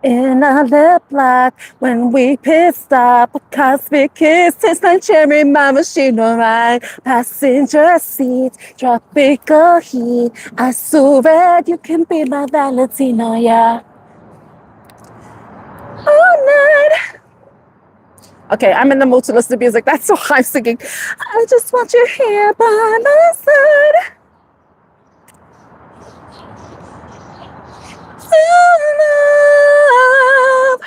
In a lip lock when we pit stop, a cosmic kiss tastes like cherry machine, alright. Passenger seat, tropical heat. I swear you can be my Valentino, yeah. All night. Okay, I'm in the mood to listen to music. That's so I'm singing. I just want you here by my side. Love.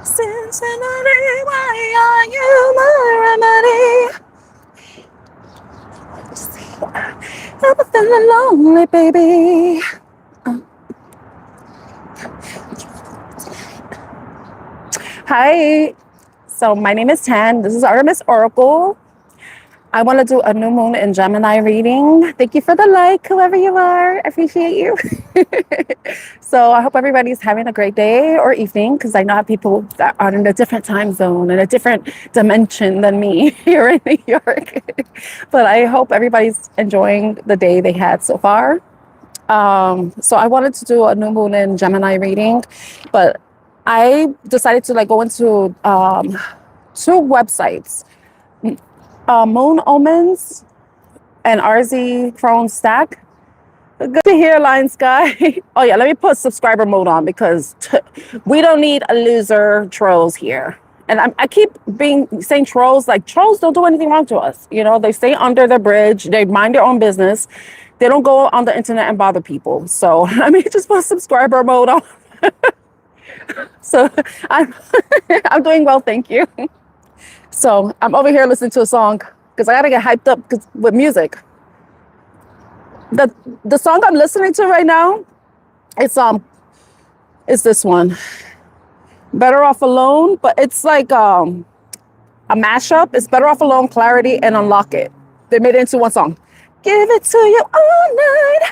Cincinnati, why are you my remedy? I'm feeling lonely, baby. Hi, so my name is Tan. This is Artemis Oracle. I want to do a new moon in Gemini reading. Thank you for the like, whoever you are. I appreciate you. So I hope everybody's having a great day or evening, because I know I have people that are in a different time zone and a different dimension than me here in New York. But I hope everybody's enjoying the day they had so far. So I wanted to do a new moon in Gemini reading, but I decided to go into two websites, Moon Omens and RZ Crone Stack. Good to hear, Lion Sky. Oh yeah, let me put subscriber mode on, because we don't need a loser trolls here. And I keep saying trolls, like trolls don't do anything wrong to us. You know, they stay under the bridge, they mind their own business. They don't go on the internet and bother people. So let me just put subscriber mode on. So I'm doing well, thank you. So I'm over here listening to a song because I gotta get hyped up with music. The song I'm listening to right now, it's this one, Better Off Alone, but it's like a mashup. It's Better Off Alone, Clarity, and Unlock It. They made it into one song. Give it to you all night,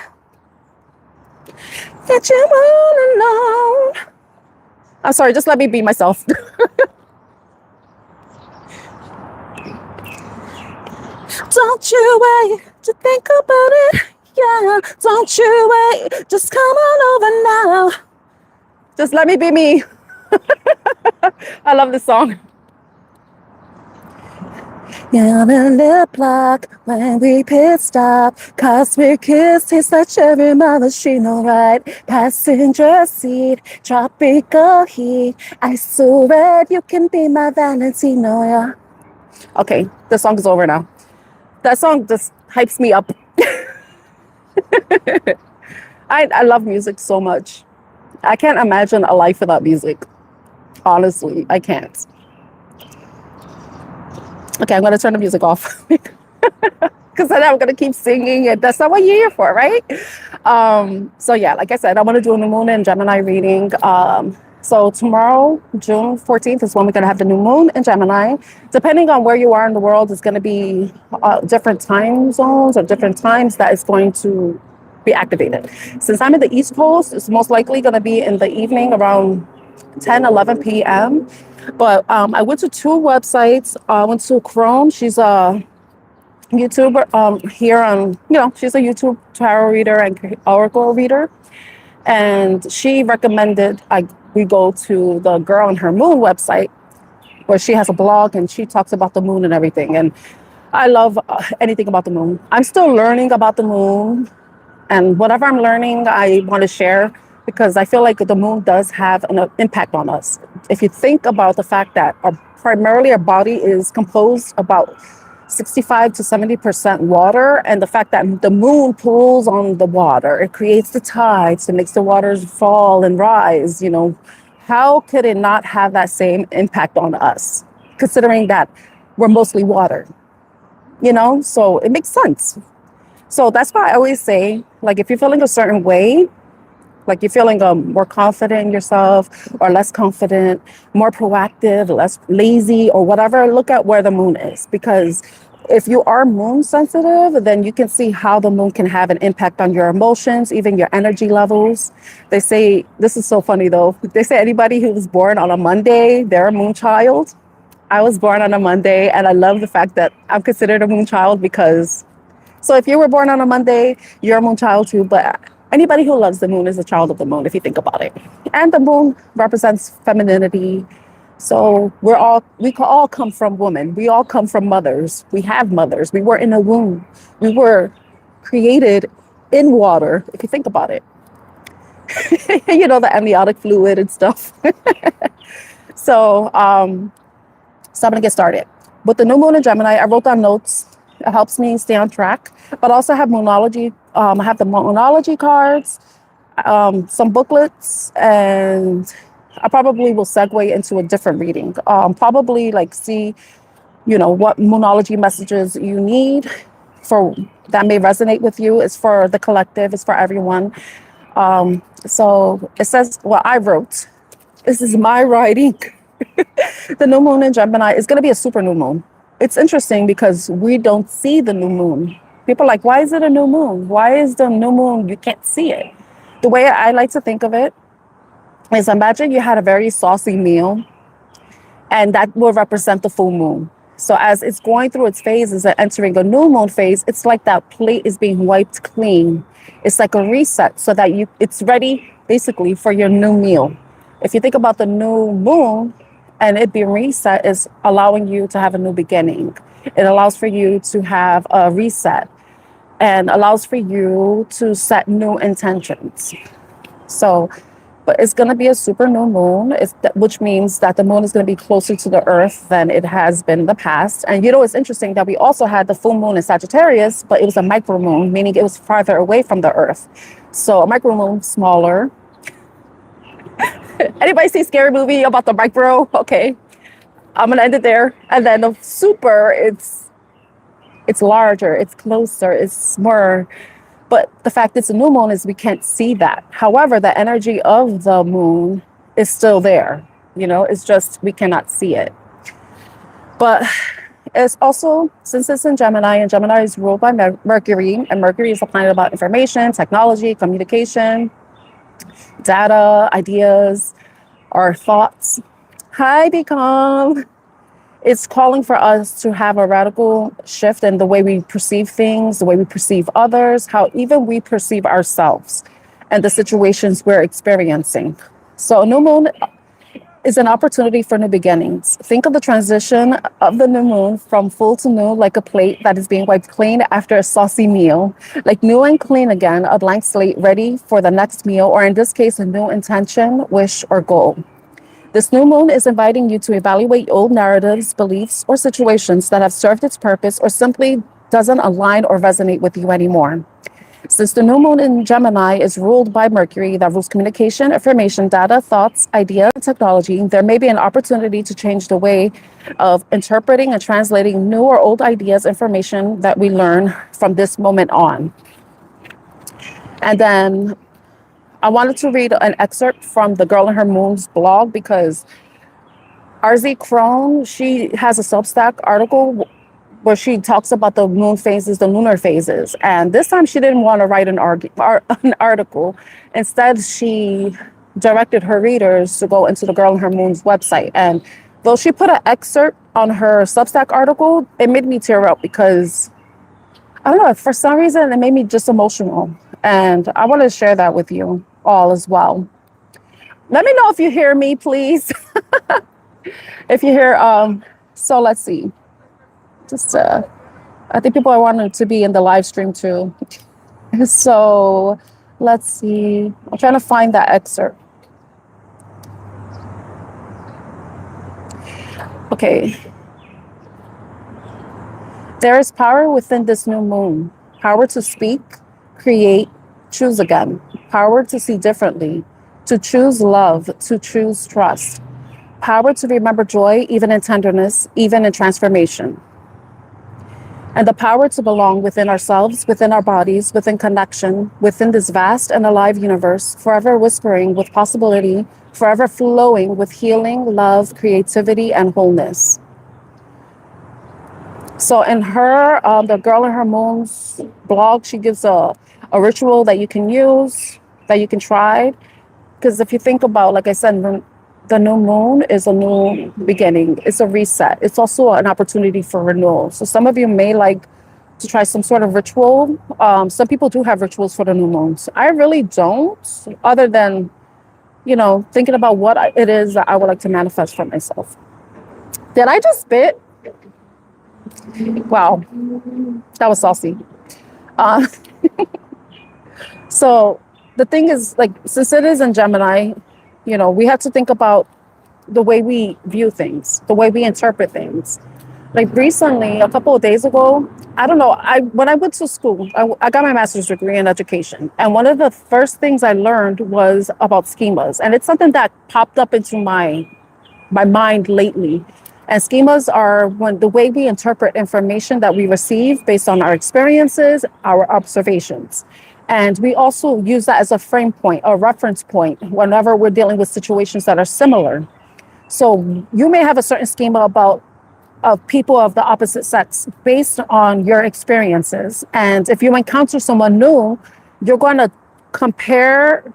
that you all alone. I'm sorry, just let me be myself. Don't you wait to think about it, yeah. Don't you wait, just come on over now. Just let me be me. I love this song. Yeah, on a lip lock when we pit stop. Cosmic kiss tastes like cherry machine, alright. Passenger seat, tropical heat. I swear you can be my Valentino, yeah. Okay, the song is over now. That song just hypes me up. I love music so much. I can't imagine a life without music. Honestly, I can't. Okay, I'm going to turn the music off. Because then I'm going to keep singing, and that's not what you're here for, right? So yeah, like I said, I want to do a new moon in Gemini reading. So tomorrow, June 14th, is when we're going to have the new moon in Gemini. Depending on where you are in the world, it's going to be different time zones or different times that it's going to be activated. Since I'm in the East Coast, it's most likely going to be in the evening around 10, 11 p.m. But I went to two websites. I went to Chrome. She's a YouTuber here on, she's a YouTube tarot reader and oracle reader. And she recommended we go to the Girl and Her Moon website, where she has a blog and she talks about the moon and everything. And I love anything about the moon. I'm still learning about the moon, and whatever I'm learning, I want to share, because I feel like the moon does have an impact on us. If you think about the fact that primarily our body is composed about 65 to 70% water, and the fact that the moon pulls on the water, it creates the tides, it makes the waters fall and rise, how could it not have that same impact on us, considering that we're mostly water, so it makes sense. So that's why I always say, if you're feeling a certain way, like you're feeling more confident in yourself or less confident, more proactive, less lazy or whatever, look at where the moon is. Because if you are moon sensitive, then you can see how the moon can have an impact on your emotions, even your energy levels. They say, this is so funny though, they say anybody who was born on a Monday, they're a moon child. I was born on a Monday, and I love the fact that I'm considered a moon child, because So if you were born on a Monday, you're a moon child too. But anybody who loves the moon is a child of the moon, if you think about it. And the moon represents femininity. So we all come from women. We all come from mothers. We have mothers. We were in a womb. We were created in water, if you think about it. You know, the amniotic fluid and stuff. So, so I'm gonna get started. With the new moon in Gemini, I wrote down notes. It helps me stay on track. But also have Moonology. I have the Moonology cards, some booklets, and I probably will segue into a different reading. Probably like see, you know, what Moonology messages you need for that may resonate with you. It's for the collective. It's for everyone. So it says what I wrote. This is my writing. The new moon in Gemini is going to be a super new moon. It's interesting because we don't see the new moon. People are like, why is it a new moon? Why is the new moon? You can't see it. The way I like to think of it is imagine you had a very saucy meal and that will represent the full moon. So as it's going through its phases and entering a new moon phase, it's like that plate is being wiped clean. It's like a reset so that it's ready basically for your new meal. If you think about the new moon and it being reset is allowing you to have a new beginning. It allows for you to have a reset and allows for you to set new intentions. So, but it's going to be a super new moon, which means that the moon is going to be closer to the earth than it has been in the past. And you know, it's interesting that we also had the full moon in Sagittarius, but it was a micro moon, meaning it was farther away from the earth. So a micro moon, smaller. Anybody see a scary movie about the micro? Okay, I'm going to end it there. And then the super, it's larger, it's closer, it's more. But the fact it's a new moon is we can't see that. However, the energy of the moon is still there. You know, it's just we cannot see it. But it's also, since it's in Gemini, and Gemini is ruled by Mercury, and Mercury is a planet about information, technology, communication, data, ideas, our thoughts. Hi, Become. It's calling for us to have a radical shift in the way we perceive things, the way we perceive others, how even we perceive ourselves and the situations we're experiencing. So a new moon is an opportunity for new beginnings. Think of the transition of the new moon from full to new like a plate that is being wiped clean after a saucy meal, like new and clean again, a blank slate ready for the next meal, or in this case, a new intention, wish, or goal. This new moon is inviting you to evaluate old narratives, beliefs, or situations that have served its purpose or simply doesn't align or resonate with you anymore. Since the new moon in Gemini is ruled by Mercury, that rules communication, information, data, thoughts, idea, and technology, there may be an opportunity to change the way of interpreting and translating new or old ideas, information that we learn from this moment on. And then I wanted to read an excerpt from the Girl in Her Moon's blog because RZ Crone, she has a Substack article where she talks about the moon phases, the lunar phases. And this time she didn't want to write an article. Instead, she directed her readers to go into the Girl in Her Moon's website. And though she put an excerpt on her Substack article, it made me tear up because, I don't know, for some reason, it made me just emotional. And I want to share that with you all as well. Let me know if you hear me, please. If you hear, so let's see. Just, I think people are wanting to be in the live stream too. So let's see. I'm trying to find that excerpt. Okay. There is power within this new moon. Power to speak, create, choose again. Power to see differently, to choose love, to choose trust. Power to remember joy, even in tenderness, even in transformation. And the power to belong within ourselves, within our bodies, within connection, within this vast and alive universe, forever whispering with possibility, forever flowing with healing, love, creativity, and wholeness. So in her, the Girl in Her Moon's blog, she gives a ritual that you can use, that you can try. Because if you think about, like I said, the new moon is a new beginning. It's a reset. It's also an opportunity for renewal. So some of you may like to try some sort of ritual. Some people do have rituals for the new moons. I really don't, other than, thinking about what it is that I would like to manifest for myself. Did I just spit? Wow, that was saucy. Uh, so the thing is, like, since it is in Gemini, we have to think about the way we view things, the way we interpret things. Like recently, a couple of days ago, I don't know, when I went to school, I got my master's degree in education. And one of the first things I learned was about schemas. And it's something that popped up into my mind lately. And schemas are the way we interpret information that we receive based on our experiences, our observations. And we also use that as a frame point, a reference point, whenever we're dealing with situations that are similar. So you may have a certain schema about of people of the opposite sex based on your experiences. And if you encounter someone new, you're going to compare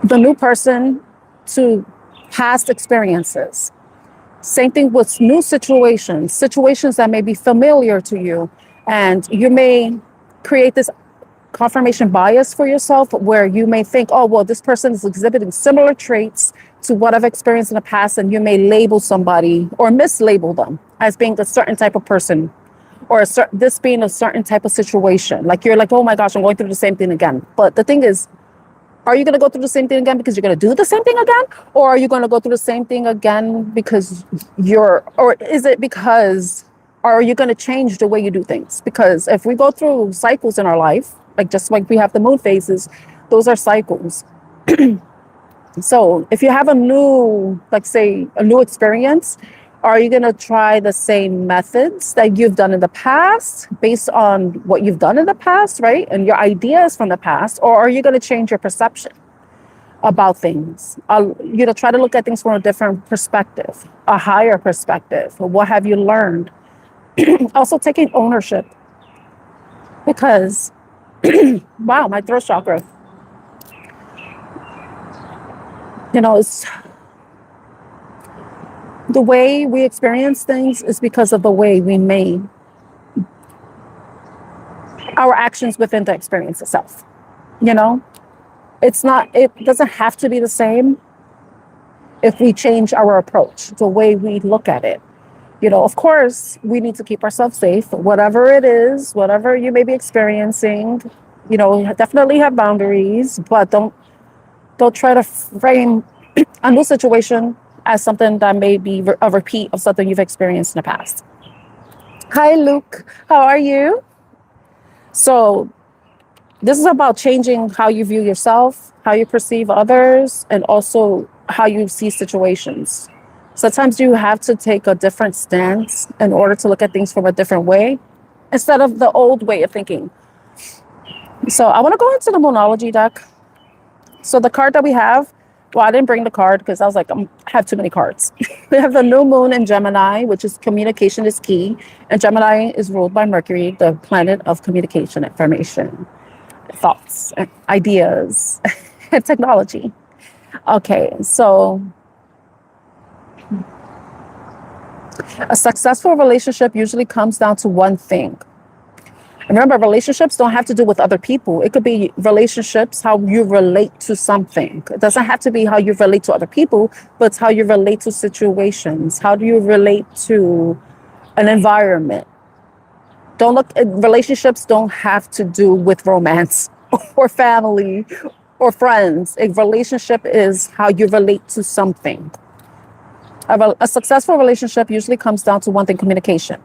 the new person to past experiences. Same thing with new situations that may be familiar to you. And you may create this confirmation bias for yourself where you may think, oh, well, this person is exhibiting similar traits to what I've experienced in the past, and you may label somebody or mislabel them as being a certain type of person, or this being a certain type of situation. Like you're like, oh my gosh, I'm going through the same thing again. But the thing is, are you going to go through the same thing again because you're going to do the same thing again? Or are you going to go through the same thing again because or is it because, or are you going to change the way you do things? Because if we go through cycles in our life, like just like we have the moon phases, those are cycles. So if you have a new, like say, a new experience, are you going to try the same methods that you've done in the past based on what you've done in the past, right? And your ideas from the past, or are you going to change your perception about things? Try to look at things from a different perspective, a higher perspective. What have you learned? Also taking ownership, because, wow, my throat chakra. It's the way we experience things is because of the way we made our actions within the experience itself. It doesn't have to be the same if we change our approach, the way we look at it. Of course, we need to keep ourselves safe, whatever it is, whatever you may be experiencing, definitely have boundaries, but don't try to frame a new situation as something that may be a repeat of something you've experienced in the past. Hi, Luke. How are you? So this is about changing how you view yourself, how you perceive others, and also how you see situations. Sometimes you have to take a different stance in order to look at things from a different way instead of the old way of thinking. So I want to go into the Moonology deck. So the card that we have, well, I didn't bring the card because I was like, I have too many cards. We have the new moon in Gemini, which is communication is key. And Gemini is ruled by Mercury, the planet of communication, information, thoughts, ideas, and technology. Okay, so a successful relationship usually comes down to one thing. Remember, relationships don't have to do with other people. It could be relationships, how you relate to something. It doesn't have to be how you relate to other people, but it's how you relate to situations. How do you relate to an environment? Relationships don't have to do with romance or family or friends. A relationship is how you relate to something. A successful relationship usually comes down to one thing: communication.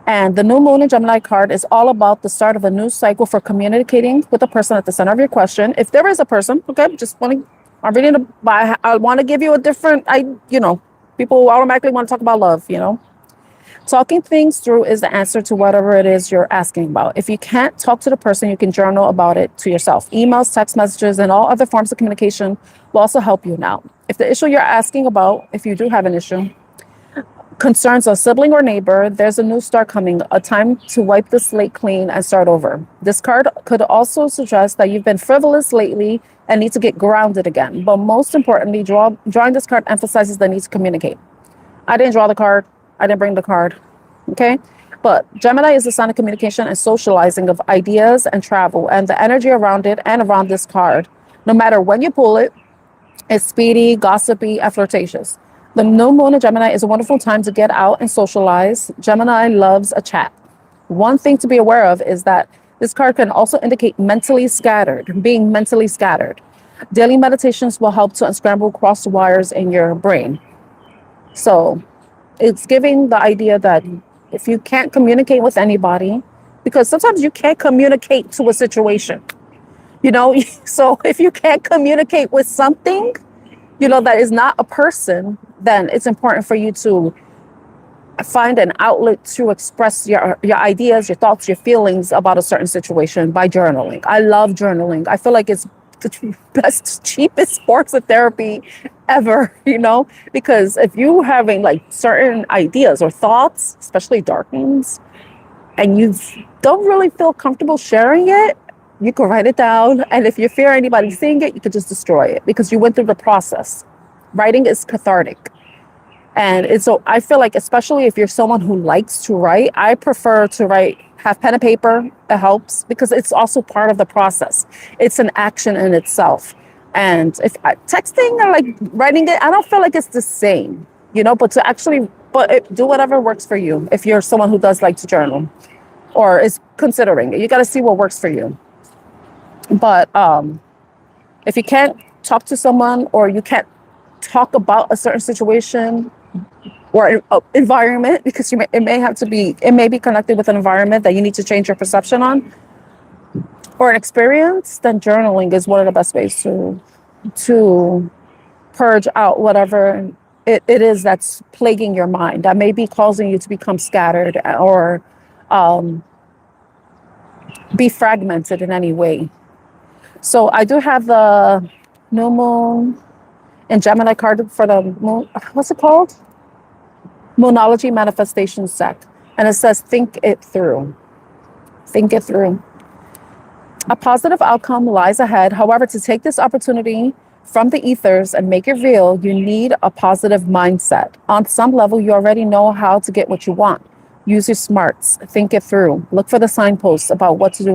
And the new moon in Gemini card is all about the start of a new cycle for communicating with the person at the center of your question. If there is a person, okay, I want to give you a different, people automatically want to talk about love, Talking things through is the answer to whatever it is you're asking about. If you can't talk to the person, you can journal about it to yourself. Emails, text messages, and all other forms of communication will also help you now. If the issue you're asking about, if you do have an issue, concerns a sibling or neighbor, there's a new start coming, a time to wipe the slate clean and start over. This card could also suggest that you've been frivolous lately and need to get grounded again. But most importantly, drawing this card emphasizes the need to communicate. I didn't draw the card. I didn't bring the card. Okay. But Gemini is the sign of communication and socializing of ideas and travel, and the energy around it and around this card, no matter when you pull it, is speedy, gossipy, and flirtatious. The new moon in Gemini is a wonderful time to get out and socialize. Gemini loves a chat. One thing to be aware of is that this card can also indicate mentally scattered, being mentally scattered. Daily meditations will help to unscramble crossed wires in your brain. So it's giving the idea that if you can't communicate with anybody, because sometimes you can't communicate to a situation, you know, so if you can't communicate with something, you know, that is not a person, then it's important for you to find an outlet to express your ideas, your thoughts, your feelings about a certain situation by journaling. I love journaling. I feel like it's the best, cheapest forms of therapy ever, you know, because if you having like certain ideas or thoughts, especially dark ones, and you don't really feel comfortable sharing it, you can write it down. And if you fear anybody seeing it, you could just destroy it because you went through the process. Writing is cathartic. And it's so I feel like, especially if you're someone who likes to write, I prefer to write, have pen and paper. It helps because it's also part of the process. It's an action in itself. And if texting or like writing it, I don't feel like it's the same, you know, but to actually, do whatever works for you. If you're someone who does like to journal or is considering it, you got to see what works for you. But if you can't talk to someone or you can't talk about a certain situation or environment, because it may be connected with an environment that you need to change your perception on, or an experience, then journaling is one of the best ways to purge out whatever it is that's plaguing your mind, that may be causing you to become scattered or be fragmented in any way. So I do have the new moon and Gemini card for the moon. What's it called? Moonology Manifestations deck. And it says, think it through. Think it through. A positive outcome lies ahead. However, to take this opportunity from the ethers and make it real, you need a positive mindset. On some level, you already know how to get what you want. Use your smarts. Think it through. Look for the signposts about what to do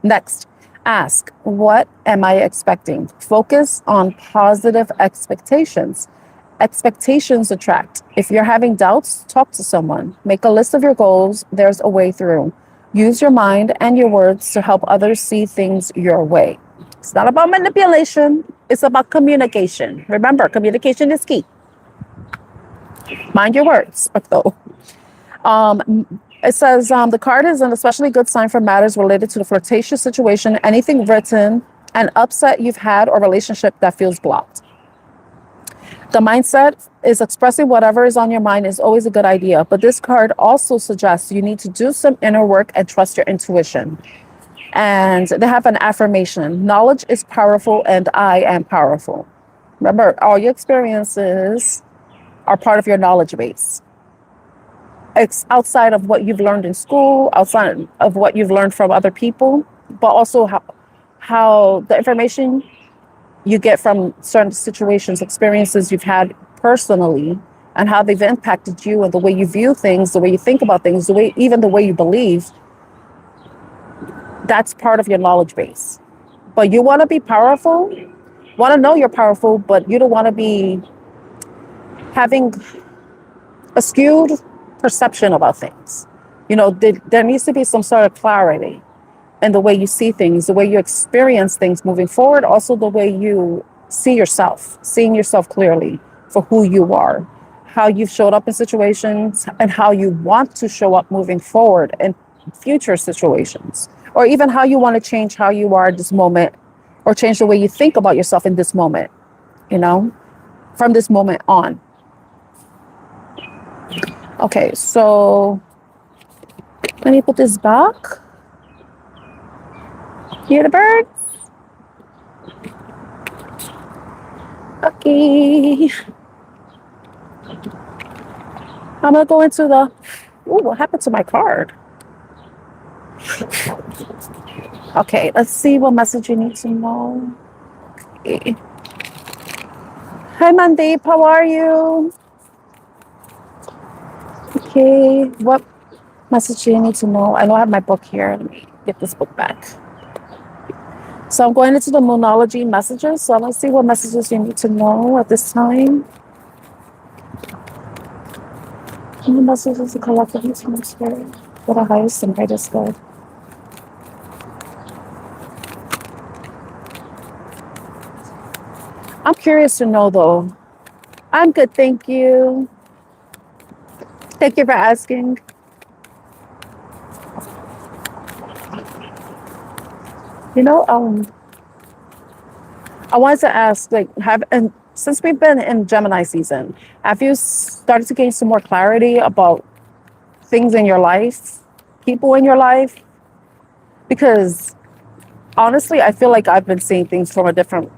next. Ask, what am I expecting? Focus on positive expectations. Expectations attract. If you're having doubts, talk to someone. Make a list of your goals. There's a way through. Use your mind and your words to help others see things your way. It's not about manipulation. It's about communication. Remember, communication is key. Mind your words, though. It says the card is an especially good sign for matters related to the flirtatious situation, anything written, an upset you've had, or relationship that feels blocked. The mindset is expressing whatever is on your mind is always a good idea, but this card also suggests you need to do some inner work and trust your intuition. And they have an affirmation: knowledge is powerful and I am powerful. Remember, all your experiences are part of your knowledge base. It's outside of what you've learned in school, outside of what you've learned from other people, but also how the information you get from certain situations, experiences you've had personally, and how they've impacted you and the way you view things, the way you think about things, even the way you believe. That's part of your knowledge base. But you want to be powerful, want to know you're powerful, but you don't want to be having a skewed perception about things. You know, there needs to be some sort of clarity in the way you see things, the way you experience things moving forward, also the way you see yourself, seeing yourself clearly for who you are, how you've showed up in situations, and how you want to show up moving forward in future situations, or even how you want to change how you are at this moment, or change the way you think about yourself in this moment, you know, from this moment on. Okay, so let me put this back. Hear the birds? Okay. I'm gonna go into the, what happened to my card? Okay, let's see what message you need to know. Okay. Hi Mandeep, how are you? Okay, what Message you need to know. I know I have my book here. Let me get this book back. So I'm going into the Moonology Messages. So let's see what messages you need to know at this time. And the messages the collective from spirit for the highest and greatest good. I'm curious to know though. I'm good, thank you. Thank you for asking. You know, I wanted to ask, like, and since we've been in Gemini season, have you started to gain some more clarity about things in your life, people in your life? Because honestly, I feel like I've been seeing things from a different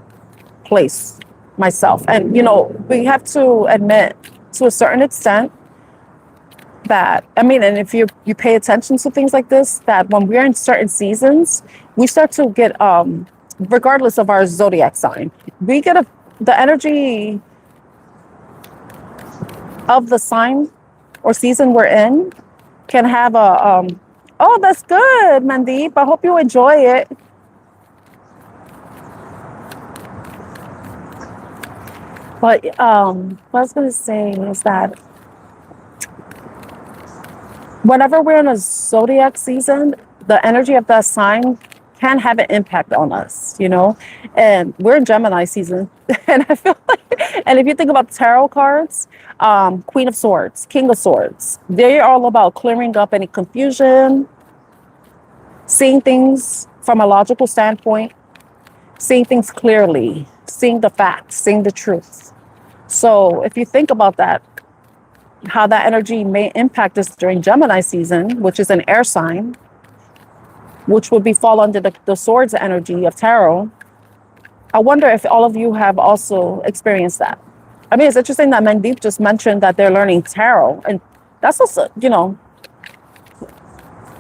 place myself. And, you know, we have to admit to a certain extent that, I mean, and if you pay attention to things like this, that when we're in certain seasons, we start to get, regardless of our zodiac sign, we get the energy of the sign or season we're in can have oh, that's good, Mandeep. I hope you enjoy it. But what I was going to say is that whenever we're in a zodiac season, the energy of that sign can have an impact on us, you know? And we're in Gemini season. And I feel like, and if you think about tarot cards, Queen of Swords, King of Swords, they're all about clearing up any confusion, seeing things from a logical standpoint, seeing things clearly, seeing the facts, seeing the truth. So if you think about that, how that energy may impact us during Gemini season, which is an air sign, which would fall under the swords energy of tarot. I wonder if all of you have also experienced that. I mean, it's interesting that Mandeep just mentioned that they're learning tarot. And that's also, you know,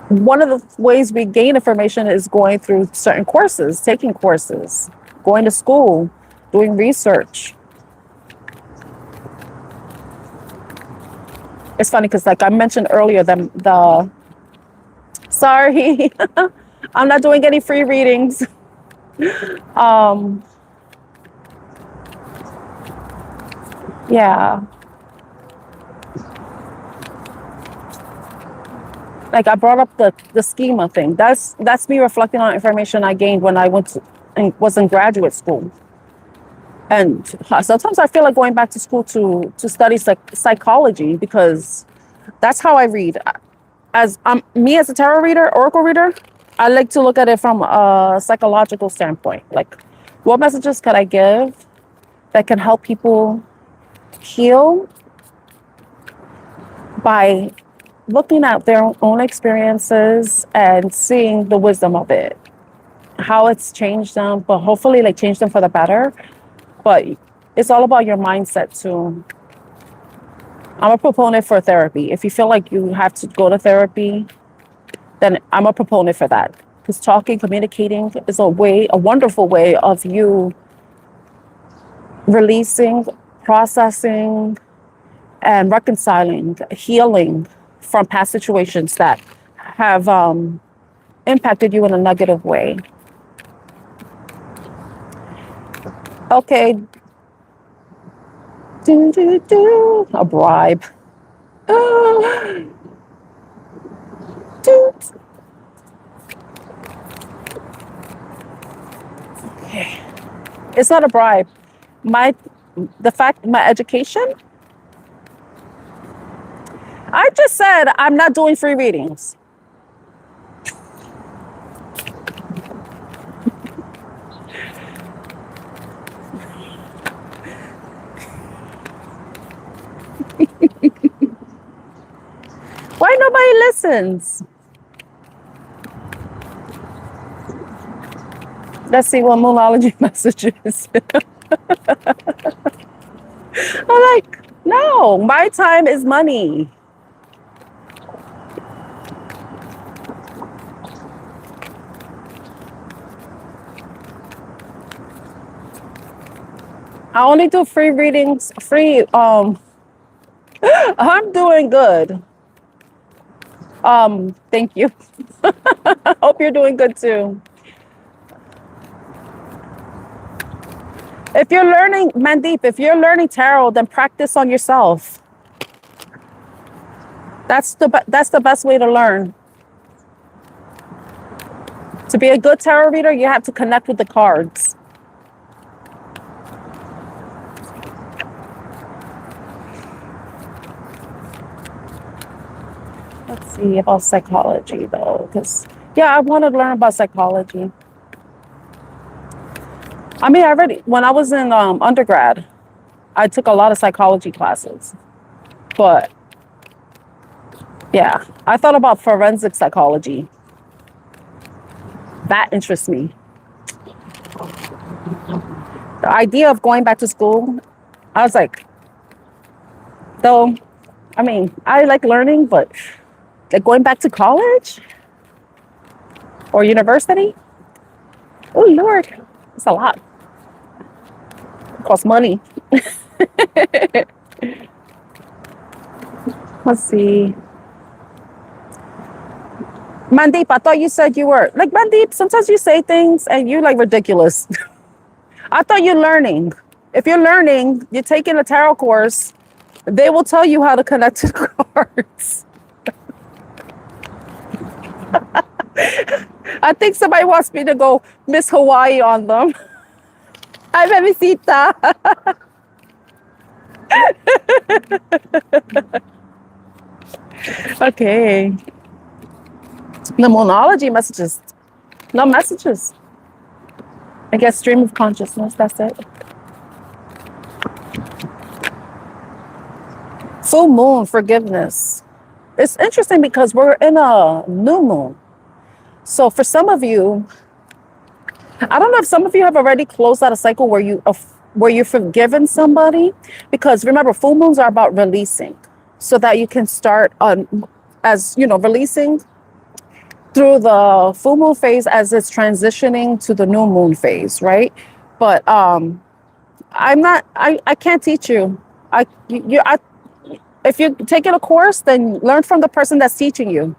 one of the ways we gain information is going through certain courses, taking courses, going to school, doing research. It's funny because, like I mentioned earlier, sorry, I'm not doing any free readings. Yeah. Like I brought up the schema thing. That's me reflecting on information I gained when I was in graduate school. And sometimes I feel like going back to school to study psychology because that's how I read. As me as a tarot reader, oracle reader, I like to look at it from a psychological standpoint. Like, what messages could I give that can help people heal by looking at their own experiences and seeing the wisdom of it, how it's changed them, but hopefully like change them for the better. But it's all about your mindset too. I'm a proponent for therapy. If you feel like you have to go to therapy, then I'm a proponent for that. Because talking, communicating is a wonderful way of you releasing, processing, and reconciling, healing from past situations that have impacted you in a negative way. Okay. A bribe. Okay. It's not a bribe. My education. I just said I'm not doing free readings. Why nobody listens? Let's see what Moonology Messages. I'm like, no, my time is money. I only do free readings, I'm doing good. Thank you. Hope you're doing good too. If you're learning, Mandeep, if you're learning tarot, then practice on yourself. That's the best way to learn. To be a good tarot reader, you have to connect with the cards. Let's see about psychology though, because yeah, I want to learn about psychology. I mean, when I was in undergrad, I took a lot of psychology classes, but yeah, I thought about forensic psychology. That interests me. The idea of going back to school, I was like, though, I mean, I like learning, but like going back to college or university, oh Lord, it's a lot. It costs money. Let's see. Mandeep, I thought you said you were like Mandeep. Sometimes you say things and you like ridiculous. I thought you're learning. If you're learning, you're taking a tarot course. They will tell you how to connect to the cards. I think somebody wants me to go Miss Hawaii on them. Hi, Bebecita. Okay. The Moonology messages. No messages. I guess stream of consciousness. That's it. Full moon, forgiveness. It's interesting because we're in a new moon. So for some of you, I don't know if some of you have already closed out a cycle where you've forgiven somebody, because remember, full moons are about releasing, so that you can start releasing through the full moon phase as it's transitioning to the new moon phase, right? But I can't teach you. If you're taking a course, then learn from the person that's teaching you.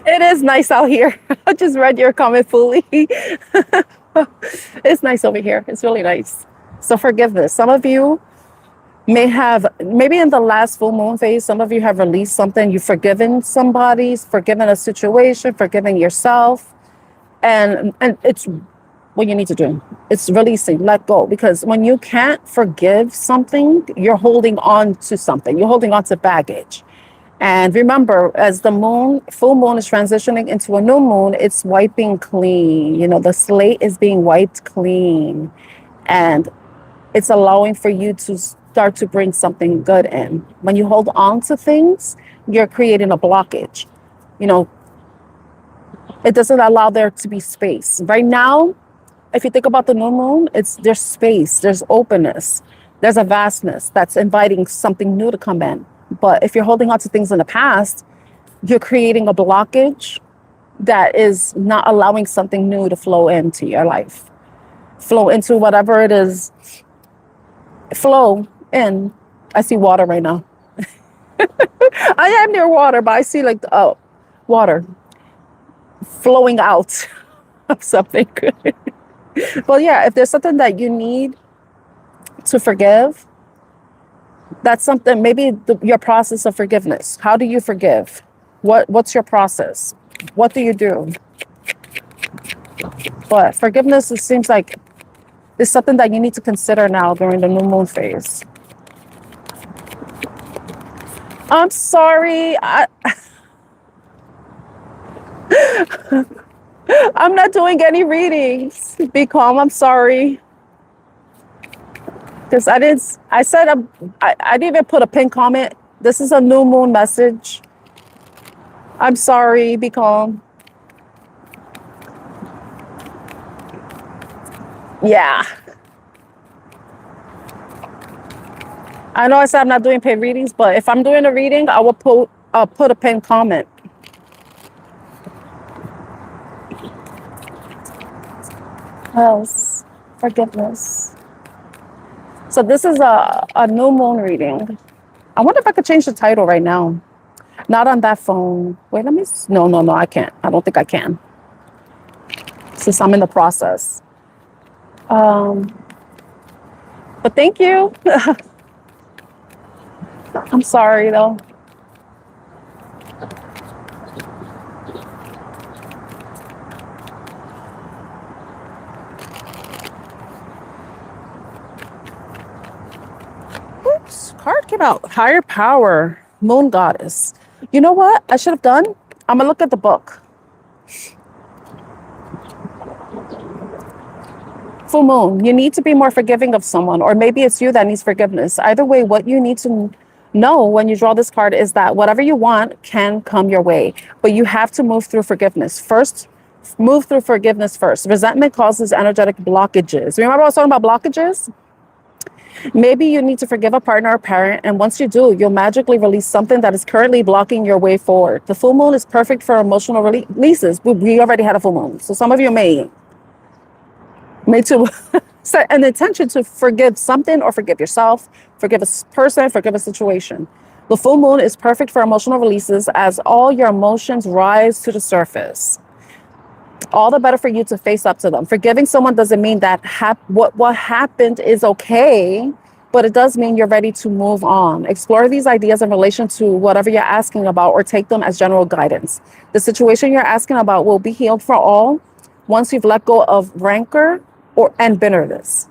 It is nice out here. I just read your comment fully. It's nice over here. It's really nice. So forgiveness. Some of you may have, maybe in the last full moon phase, some of you have released something. You've forgiven somebody, forgiven a situation, forgiven yourself. And it's what you need to do. It's releasing, let go. Because when you can't forgive something, you're holding on to something. You're holding on to baggage. And remember, as the full moon is transitioning into a new moon, it's wiping clean. The slate is being wiped clean. And it's allowing for you to start to bring something good in. When you hold on to things, you're creating a blockage. It doesn't allow there to be space. Right now, if you think about the new moon, there's space, there's openness, there's a vastness that's inviting something new to come in. But if you're holding on to things in the past, you're creating a blockage that is not allowing something new to flow into your life. Flow into whatever it is. Flow in. I see water right now. I am near water, but I see water flowing out of something. Well, yeah, if there's something that you need to forgive, that's something, maybe your process of forgiveness. How do you forgive? What's your process? What do you do? But forgiveness, it seems like it's something that you need to consider now during the new moon phase. I'm sorry. I'm not doing any readings. Be calm. I'm sorry. Because I didn't even put a pin comment. This is a new moon message. I'm sorry. Be calm. Yeah. I know I said I'm not doing paid readings, but if I'm doing a reading, I will put a pin comment. Else, forgiveness. So this is a new moon reading. I wonder if I could change the title right now. Not on that phone. Wait, let me. No, no, no, I can't. I don't think I can. Since I'm in the process. But thank you. I'm sorry though. Oops, card came out. Higher power, moon goddess. You know what I should have done? I'm gonna look at the book. Full moon, you need to be more forgiving of someone, or maybe it's you that needs forgiveness. Either way, what you need to know when you draw this card is that whatever you want can come your way, but you have to move through forgiveness first. Move through forgiveness first. Resentment causes energetic blockages. Remember I was talking about blockages? Maybe you need to forgive a partner or parent, and once you do, you'll magically release something that is currently blocking your way forward. The full moon is perfect for emotional releases. We already had a full moon, so some of you may to set an intention to forgive something or forgive yourself, forgive a person, forgive a situation. The full moon is perfect for emotional releases as all your emotions rise to the surface. All the better for you to face up to them. Forgiving someone doesn't mean that what happened is okay, but it does mean you're ready to move on. Explore these ideas in relation to whatever you're asking about, or take them as general guidance. The situation you're asking about will be healed for all once you've let go of rancor and bitterness.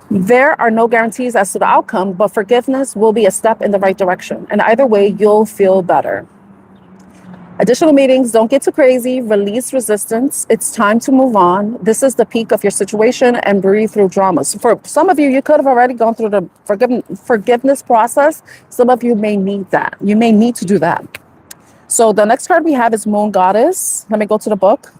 There are no guarantees as to the outcome, but forgiveness will be a step in the right direction. And either way, you'll feel better. Additional meetings, don't get too crazy, release resistance. It's time to move on. This is the peak of your situation, and breathe through dramas. For some of you, you could have already gone through the forgiveness process. Some of you may need that. You may need to do that. So the next card we have is Moon Goddess. Let me go to the book.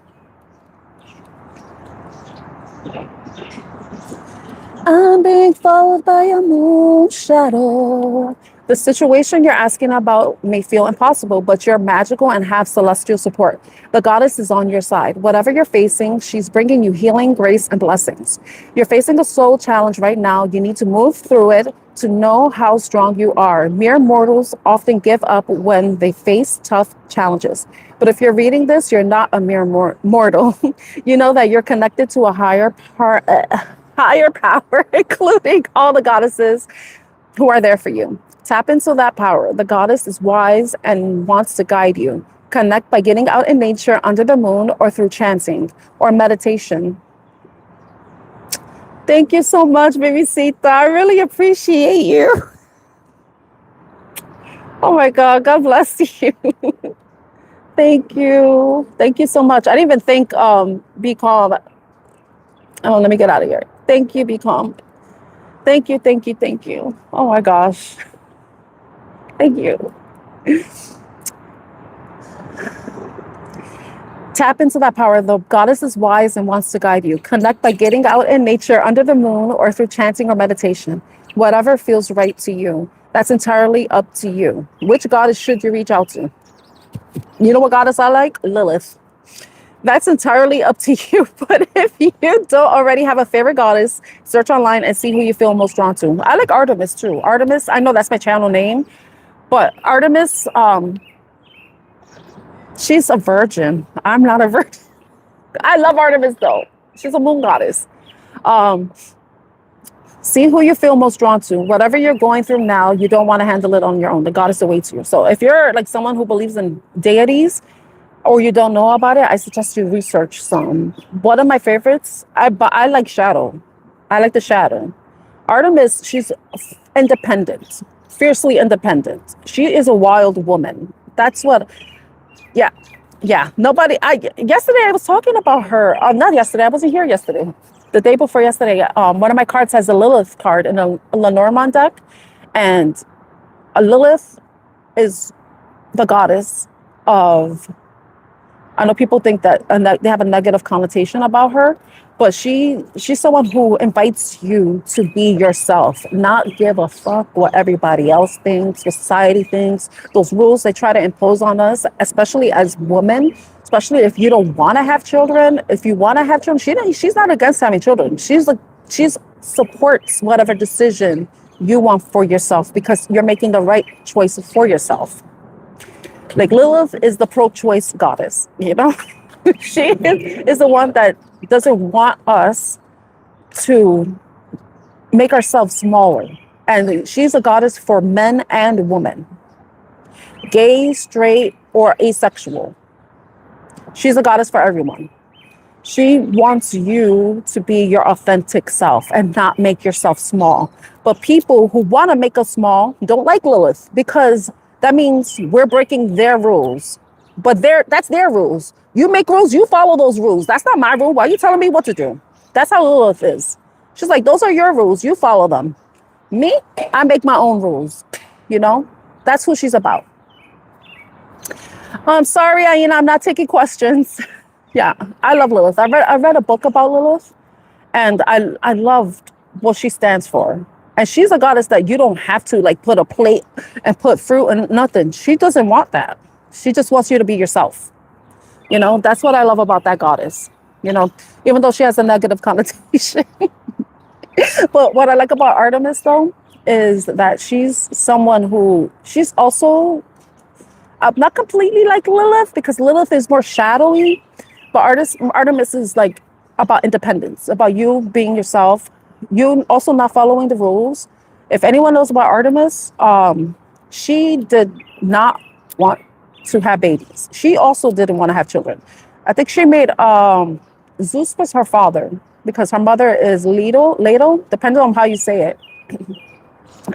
I'm being followed by a moon shadow. The situation you're asking about may feel impossible, but you're magical and have celestial support. The goddess is on your side. Whatever you're facing, she's bringing you healing, grace, and blessings. You're facing a soul challenge right now. You need to move through it to know how strong you are. Mere mortals often give up when they face tough challenges. But if you're reading this, you're not a mere mortal. You know that you're connected to a higher power, including all the goddesses who are there for you. Tap into that power. The goddess is wise and wants to guide you. Connect by getting out in nature under the moon, or through chanting or meditation. Thank you so much, baby Sita. I really appreciate you. Oh my God, God bless you. Thank you. Thank you so much. I didn't even think Be Calm. Oh, let me get out of here. Thank you, Be Calm. Thank you, thank you, thank you. Oh my gosh. Thank you. Tap into that power. The goddess is wise and wants to guide you. Connect by getting out in nature under the moon, or through chanting or meditation. Whatever feels right to you. That's entirely up to you. Which goddess should you reach out to? You know what goddess I like? Lilith. That's entirely up to you. But if you don't already have a favorite goddess, search online and see who you feel most drawn to. I like Artemis too. Artemis, I know that's my channel name, but Artemis, she's a virgin. I'm not a virgin. I love Artemis though. She's a moon goddess. See who you feel most drawn to. Whatever you're going through now, you don't want to handle it on your own. The goddess awaits you. So if you're like someone who believes in deities, or you don't know about it, I suggest you research some. One of my favorites, I like Shadow. I like the Shadow. Artemis, she's independent, fiercely independent. She is a wild woman. That's what, yeah. Yesterday I was talking about her. Not yesterday, I wasn't here yesterday. The day before yesterday, one of my cards has a Lilith card in a Lenormand deck. And a Lilith is the goddess of, I know people think that they have a negative connotation about her, but she's someone who invites you to be yourself, not give a fuck what everybody else thinks, what society thinks, those rules they try to impose on us, especially as women, especially if you don't want to have children. If you want to have children, she's not against having children. She's supports whatever decision you want for yourself because you're making the right choice for yourself. Like Lilith is the pro-choice goddess, you know? She is the one that doesn't want us to make ourselves smaller. And she's a goddess for men and women, gay, straight, or asexual. She's a goddess for everyone. She wants you to be your authentic self and not make yourself small. But people who want to make us small don't like Lilith because that means we're breaking their rules. But that's their rules. You make rules, you follow those rules. That's not my rule. Why are you telling me what to do? That's how Lilith is. She's like, those are your rules. You follow them. Me, I make my own rules. You know, that's who she's about. I'm sorry, Aina, I'm not taking questions. Yeah, I love Lilith. I read a book about Lilith, and I loved what she stands for. And she's a goddess that you don't have to like put a plate and put fruit and nothing. She doesn't want that. She just wants you to be yourself. You know, that's what I love about that goddess. You know, even though she has a negative connotation. But what I like about Artemis, though, is that she's someone who she's also not completely like Lilith because Lilith is more shadowy. But Artemis is like about independence, about you being yourself. You also not following the rules. If anyone knows about Artemis, she did not want to have babies. She also didn't want to have children. I think she made Zeus was her father because her mother is Leto, depending on how you say it,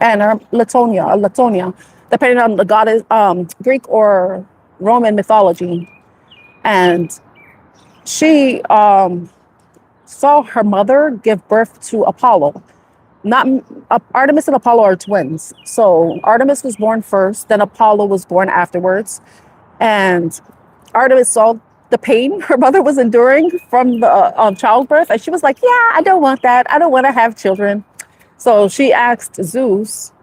and her Latonia, depending on the goddess, Greek or Roman mythology, and she saw her mother give birth to Apollo. Not Artemis and Apollo are twins. So Artemis was born first, then Apollo was born afterwards. And Artemis saw the pain her mother was enduring from the childbirth. And she was like, yeah, I don't want that. I don't want to have children. So she asked Zeus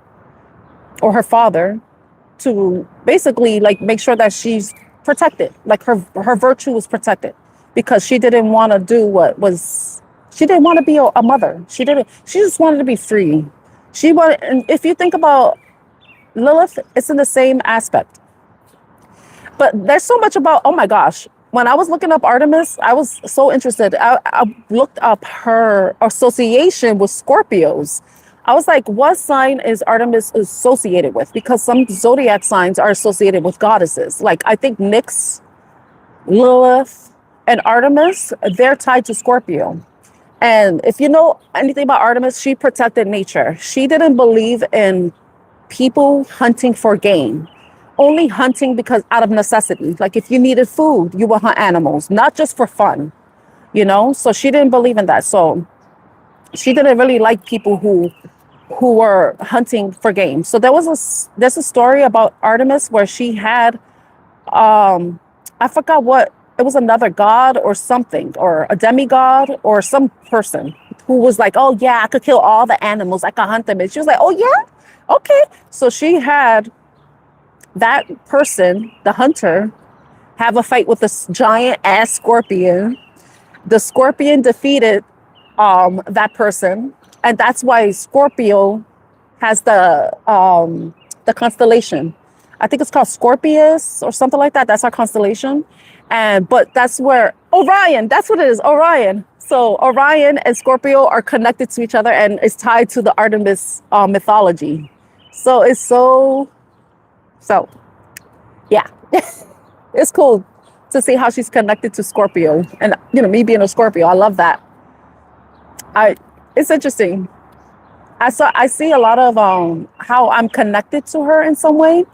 or her father to basically like make sure that she's protected, like her virtue was protected. Because she didn't want to do she didn't want to be a mother. She just wanted to be free. And if you think about Lilith, it's in the same aspect. But there's so much about, oh my gosh, when I was looking up Artemis, I was so interested. I looked up her association with Scorpios. I was like, what sign is Artemis associated with? Because some zodiac signs are associated with goddesses. Like I think Nyx, Lilith, and Artemis, they're tied to Scorpio. And if you know anything about Artemis, she protected nature. She didn't believe in people hunting for game, only hunting because out of necessity. Like if you needed food, you would hunt animals, not just for fun, you know? So she didn't believe in that. So she didn't really like people who were hunting for game. So there's a story about Artemis where she had, I forgot what, it was another god or something, or a demigod or some person who was like, oh yeah, I could kill all the animals. I could hunt them. And she was like, oh yeah, okay. So she had that person, the hunter, have a fight with this giant ass scorpion. The scorpion defeated that person. And that's why Scorpio has the constellation. I think it's called Scorpius or something like that. That's our constellation. But that's where Orion, that's what it is, Orion. So Orion and Scorpio are connected to each other and it's tied to the Artemis mythology. So it's so yeah, it's cool to see how she's connected to Scorpio. And, you know, me being a Scorpio, I love that. It's interesting. I see a lot of how I'm connected to her in some way,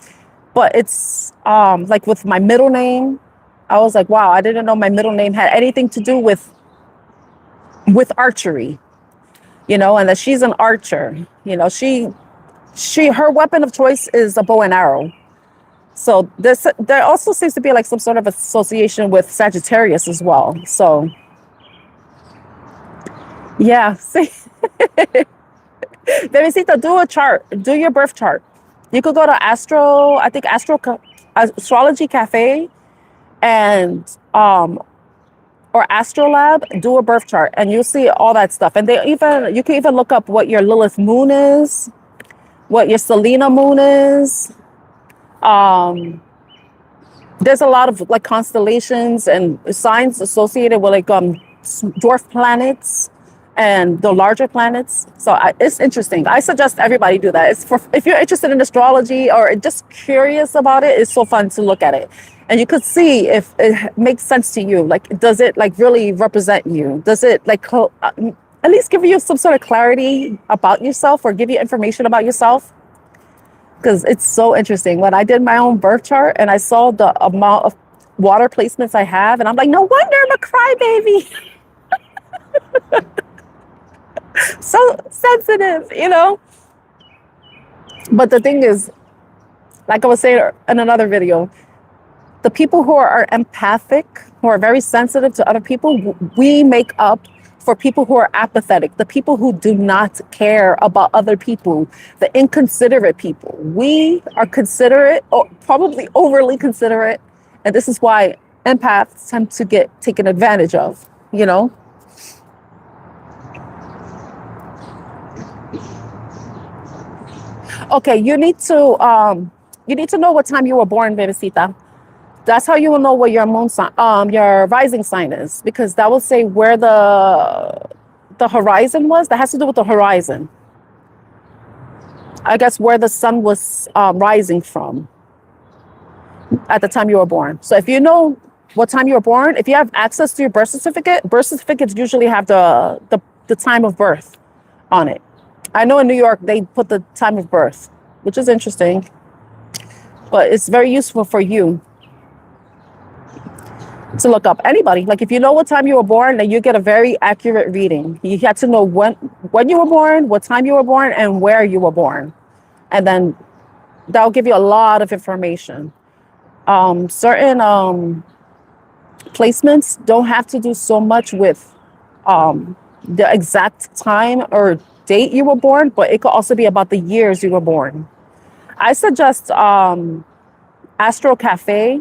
but it's like with my middle name, I was like, wow, I didn't know my middle name had anything to do with archery, you know, and that she's an archer. You know, her weapon of choice is a bow and arrow. So there also seems to be like some sort of association with Sagittarius as well. So yeah, see, Teresita, do a chart, do your birth chart. You could go to Astrology Cafe and or Astrolab, do a birth chart and you'll see all that stuff. And you can even look up what your Lilith moon is what your Selena moon is. There's a lot of like constellations and signs associated with like dwarf planets and the larger planets. So it's interesting. I suggest everybody do that. It's for if you're interested in astrology or just curious about it. It's so fun to look at it, and you could see if it makes sense to you. Like, does it like really represent you? Does it like at least give you some sort of clarity about yourself or give you information about yourself? Because it's so interesting. When I did my own birth chart and I saw the amount of water placements I have, and I'm like, no wonder I'm a crybaby. So sensitive, you know? But the thing is, like I was saying in another video, the people who are empathic, who are very sensitive to other people, we make up for people who are apathetic, the people who do not care about other people, the inconsiderate people. We are considerate, or probably overly considerate, and this is why empaths tend to get taken advantage of, you know? Okay, you need to know what time you were born, Bebecita. That's how you will know what your moon sign, your rising sign is, because that will say where the horizon was. That has to do with the horizon. I guess where the sun was rising from at the time you were born. So if you know what time you were born, if you have access to your birth certificates usually have the time of birth on it. I know in New York they put the time of birth, which is interesting, but it's very useful for you to look up. Anybody, like if you know what time you were born, then you get a very accurate reading. You have to know when you were born, what time you were born, and where you were born, and then that'll give you a lot of information. Certain placements don't have to do so much with the exact time or date you were born, but it could also be about the years you were born. I suggest Astro Cafe.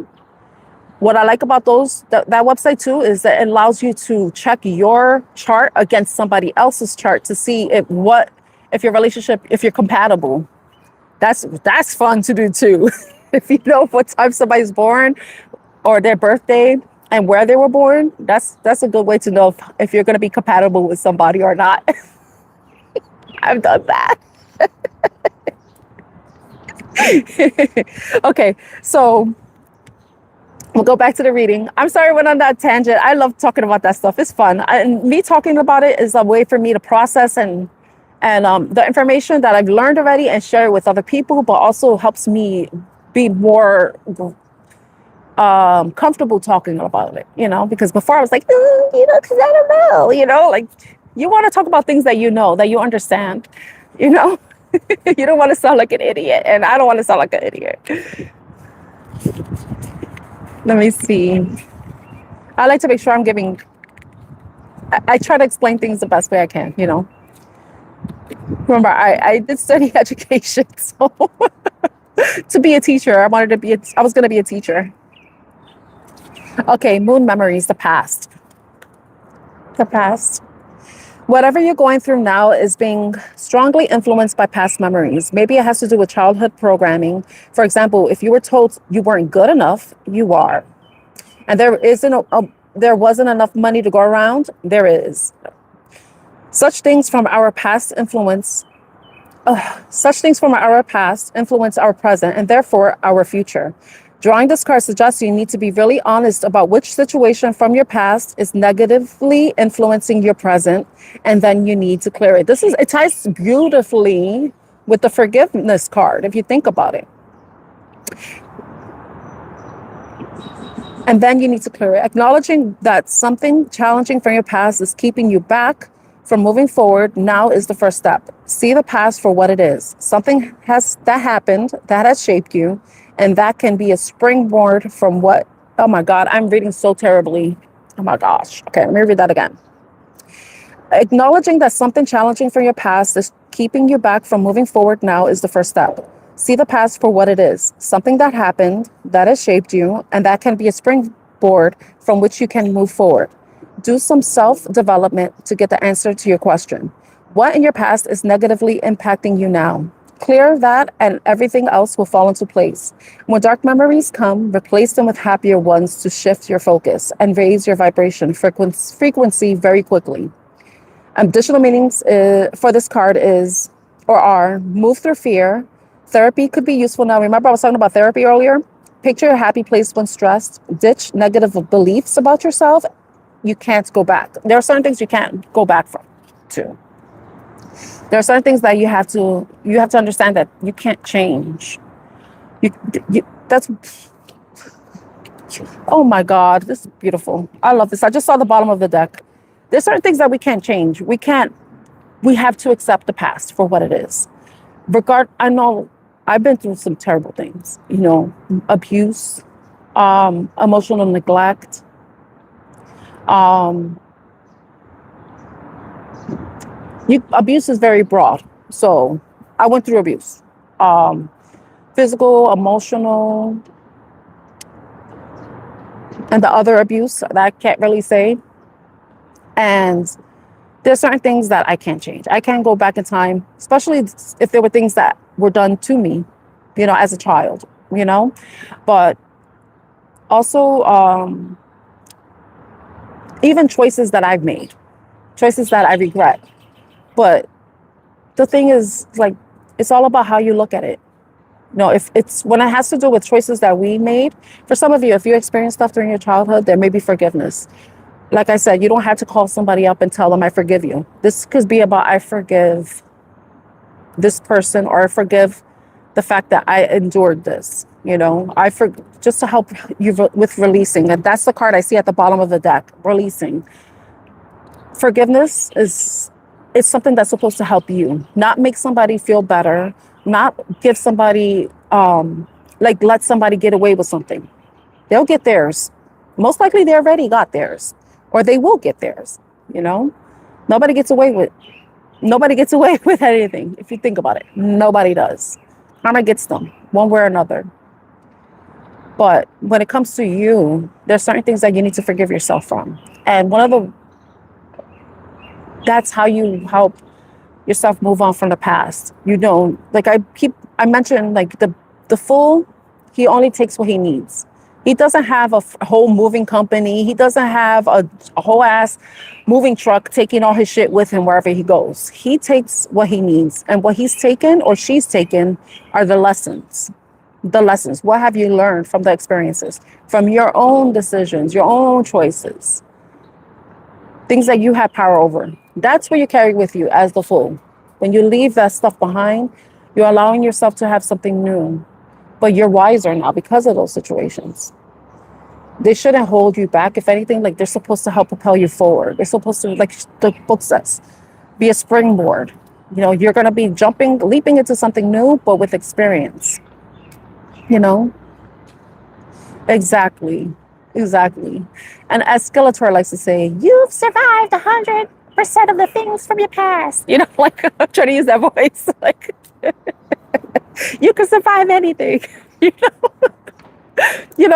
What I like about that website too is that it allows you to check your chart against somebody else's chart to see if your relationship, if you're compatible. That's fun to do too. If you know what time somebody's born or their birthday and where they were born, that's a good way to know if you're going to be compatible with somebody or not. I've done that. Okay, so we'll go back to the reading. I'm sorry I went on that tangent. I love talking about that stuff. It's fun. And me talking about it is a way for me to process and the information that I've learned already and share it with other people, but also helps me be more comfortable talking about it, you know, because before I was like, you know, because I don't know, you know, like you want to talk about things that you know, that you understand, you know. You don't want to sound like an idiot, and I don't want to sound like an idiot. Let me see. I like to make sure I'm giving, I try to explain things the best way I can, you know. Remember, I did study education, so to be a teacher, I was going to be a teacher. Okay, moon memories, the past. The past. Whatever you're going through now is being strongly influenced by past memories. Maybe it has to do with childhood programming. For example, if you were told you weren't good enough, you are. And there wasn't enough money to go around, there is. Such things from our past influence our present and therefore our future. Drawing this card suggests you need to be really honest about which situation from your past is negatively influencing your present, and then you need to clear it. It ties beautifully with the forgiveness card, if you think about it. And then you need to clear it. Acknowledging that something challenging from your past is keeping you back from moving forward now is the first step. See the past for what it is. Something that happened that has shaped you, and that can be a springboard from what, oh my God, I'm reading so terribly. Oh my gosh. Okay, let me read that again. Acknowledging that something challenging from your past is keeping you back from moving forward now is the first step. See the past for what it is. Something that happened that has shaped you, and that can be a springboard from which you can move forward. Do some self-development to get the answer to your question. What in your past is negatively impacting you now? Clear that, and everything else will fall into place. When dark memories come, replace them with happier ones to shift your focus and raise your vibration frequency very quickly. Additional meanings for this card is or are move through fear. Therapy could be useful now. Remember, I was talking about therapy earlier? Picture a happy place when stressed. Ditch negative beliefs about yourself. You can't go back. There are certain things you can't go back from to. There are certain things that you have to understand that you can't change. You, that's oh my God, this is beautiful. I love this. I just saw the bottom of the deck. There's certain things that we can't change. We have to accept the past for what it is. I know I've been through some terrible things, abuse, emotional neglect, um, abuse is very broad. So I went through abuse, um, physical, emotional, and the other abuse that I can't really say. And there's certain things that I can't change. I can't go back in time, especially if there were things that were done to me, as a child, but also even choices that I've made, choices that I regret. But the thing is, like, it's all about how you look at it. If it's when it has to do with choices that we made, for some of you, if you experienced stuff during your childhood, there may be forgiveness. Like I said, you don't have to call somebody up and tell them, I forgive you. This could be about, I forgive this person, or I forgive the fact that I endured this. Just to help you with releasing. And that's the card I see at the bottom of the deck, releasing. Forgiveness is something that's supposed to help you, not make somebody feel better, not give somebody, like, let somebody get away with something. They'll get theirs. Most likely they already got theirs, or they will get theirs. You know, nobody gets away with nobody gets away with anything. If you think about it, nobody does. Karma gets them one way or another. But when it comes to you, there's certain things that you need to forgive yourself from. And that's how you help yourself move on from the past. Like I mentioned, like the fool, he only takes what he needs. He doesn't have a whole moving company. He doesn't have a whole ass moving truck taking all his shit with him wherever he goes. He takes what he needs, and what he's taken or she's taken are the lessons. The lessons. What have you learned from the experiences, from your own decisions, your own choices, things that you have power over? That's what you carry with you as the fool. When you leave that stuff behind, you're allowing yourself to have something new. But you're wiser now because of those situations. They shouldn't hold you back. If anything, like, they're supposed to help propel you forward. They're supposed to, like the book says, be a springboard. You're going to be leaping into something new, but with experience. You know, exactly, exactly. And as Skeletor likes to say, you've survived 100% of the things from your past. Like, I'm trying to use that voice. Like, you can survive anything. You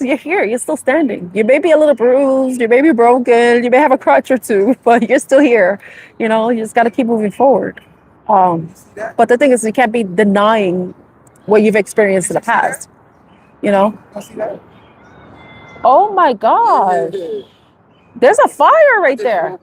you're here. You're still standing. You may be a little bruised. You may be broken. You may have a crutch or two, but you're still here. You just got to keep moving forward. But the thing is, you can't be denying what you've experienced in the past. You know. Oh my God! There's a fire right there.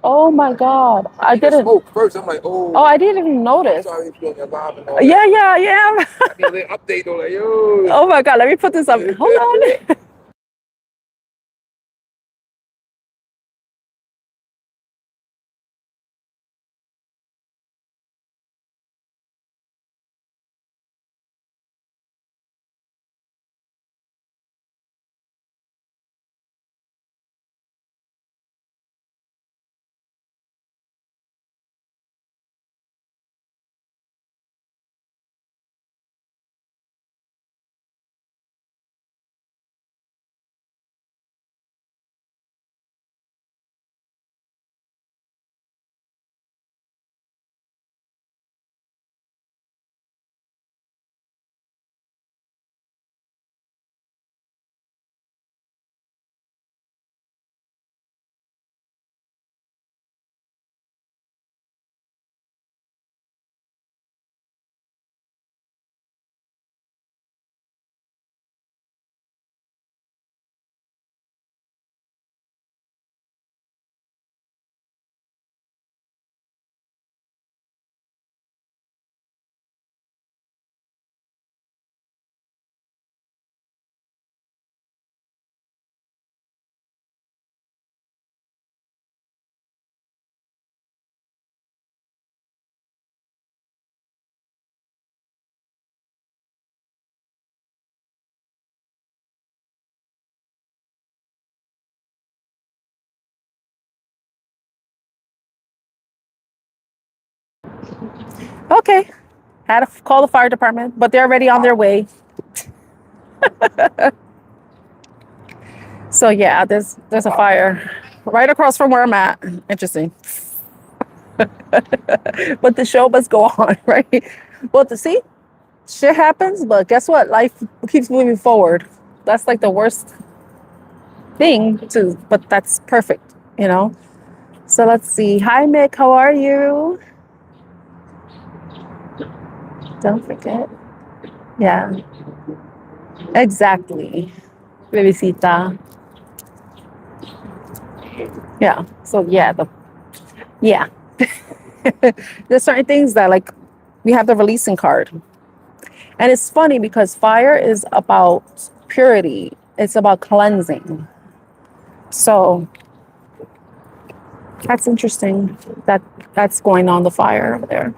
Oh my God! I didn't. Smoke first. I'm like, oh. Oh, I didn't even notice. Yeah, yeah, yeah. I need a little update on like, yo. Oh my God! Let me put this up. Hold on. Okay. Had to call the fire department, but they're already on their way. So yeah, there's a fire right across from where I'm at. Interesting. But the show must go on, right? Well, to see, shit happens, but guess what? Life keeps moving forward. That's like the worst thing to, but that's perfect, you know? So let's see. Hi, Mick. How are you? Don't forget. Yeah, exactly. Bebecita. Yeah. So yeah, yeah. There's certain things that like we have the releasing card. And it's funny because fire is about purity. It's about cleansing. So that's interesting that that's going on the fire over there.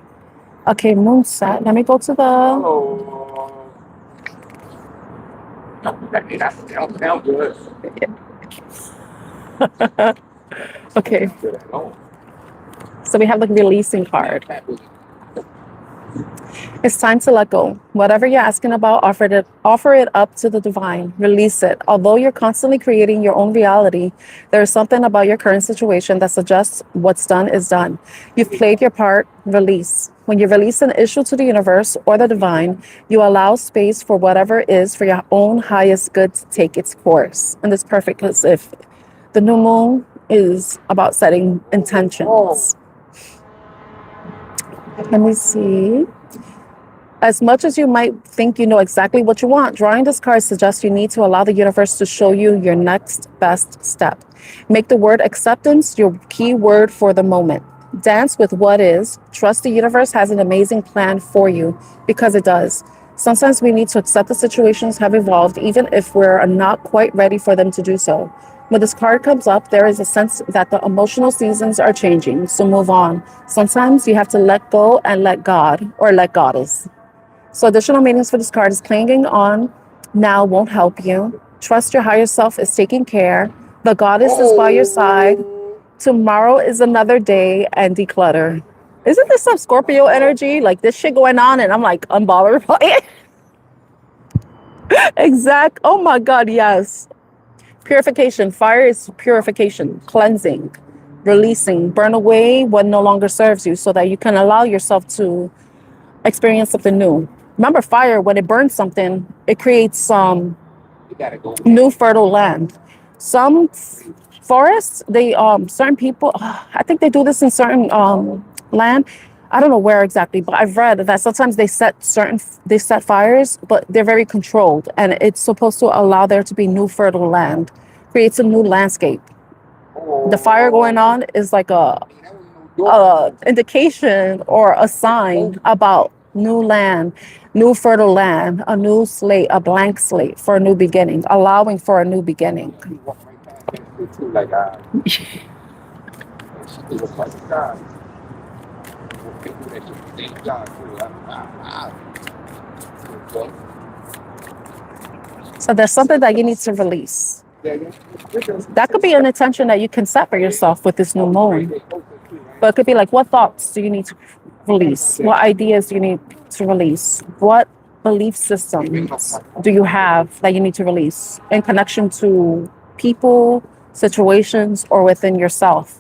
Okay, moon set. Let me go to the. Okay. So we have the releasing card. It's time to let go. Whatever you're asking about, offer it up to the divine. Release it. Although you're constantly creating your own reality, there is something about your current situation that suggests what's done is done. You've played your part. Release. When you release an issue to the universe or the divine, you allow space for whatever is for your own highest good to take its course. And it's perfect because if the new moon is about setting intentions. Let me see. As much as you might think you know exactly what you want, drawing this card suggests you need to allow the universe to show you your next best step. Make the word acceptance your key word for the moment. Dance with what is. Trust the universe has an amazing plan for you, because it does. Sometimes we need to accept the situations have evolved, even if we're not quite ready for them to do so. When this card comes up, there is a sense that the emotional seasons are changing, so move on. Sometimes you have to let go and let God, or let Goddess. So additional meanings for this card is clinging on now won't help you. Trust your higher self is taking care. The Goddess is by your side. Tomorrow is another day, and declutter. Isn't this some Scorpio energy? Like this shit going on and I'm like unbothered by it. Exact. Oh my God, yes. Purification. Fire is purification, cleansing, releasing, burn away what no longer serves you so that you can allow yourself to experience something new. Remember, fire, when it burns something, it creates some new fertile land. Some forests, they certain people, I think they do this in certain land. I don't know where exactly, but I've read that sometimes they set fires, but they're very controlled, and it's supposed to allow there to be new fertile land, creates a new landscape. The fire going on is like a indication or a sign about new land, new fertile land, a new slate, a blank slate for a new beginning, allowing for a new beginning. So there's something that you need to release. That could be an intention that you can set for yourself with this new moon. But it could be like, what thoughts do you need to release? What ideas do you need to release? What belief systems do you have that you need to release in connection to people, situations, or within yourself?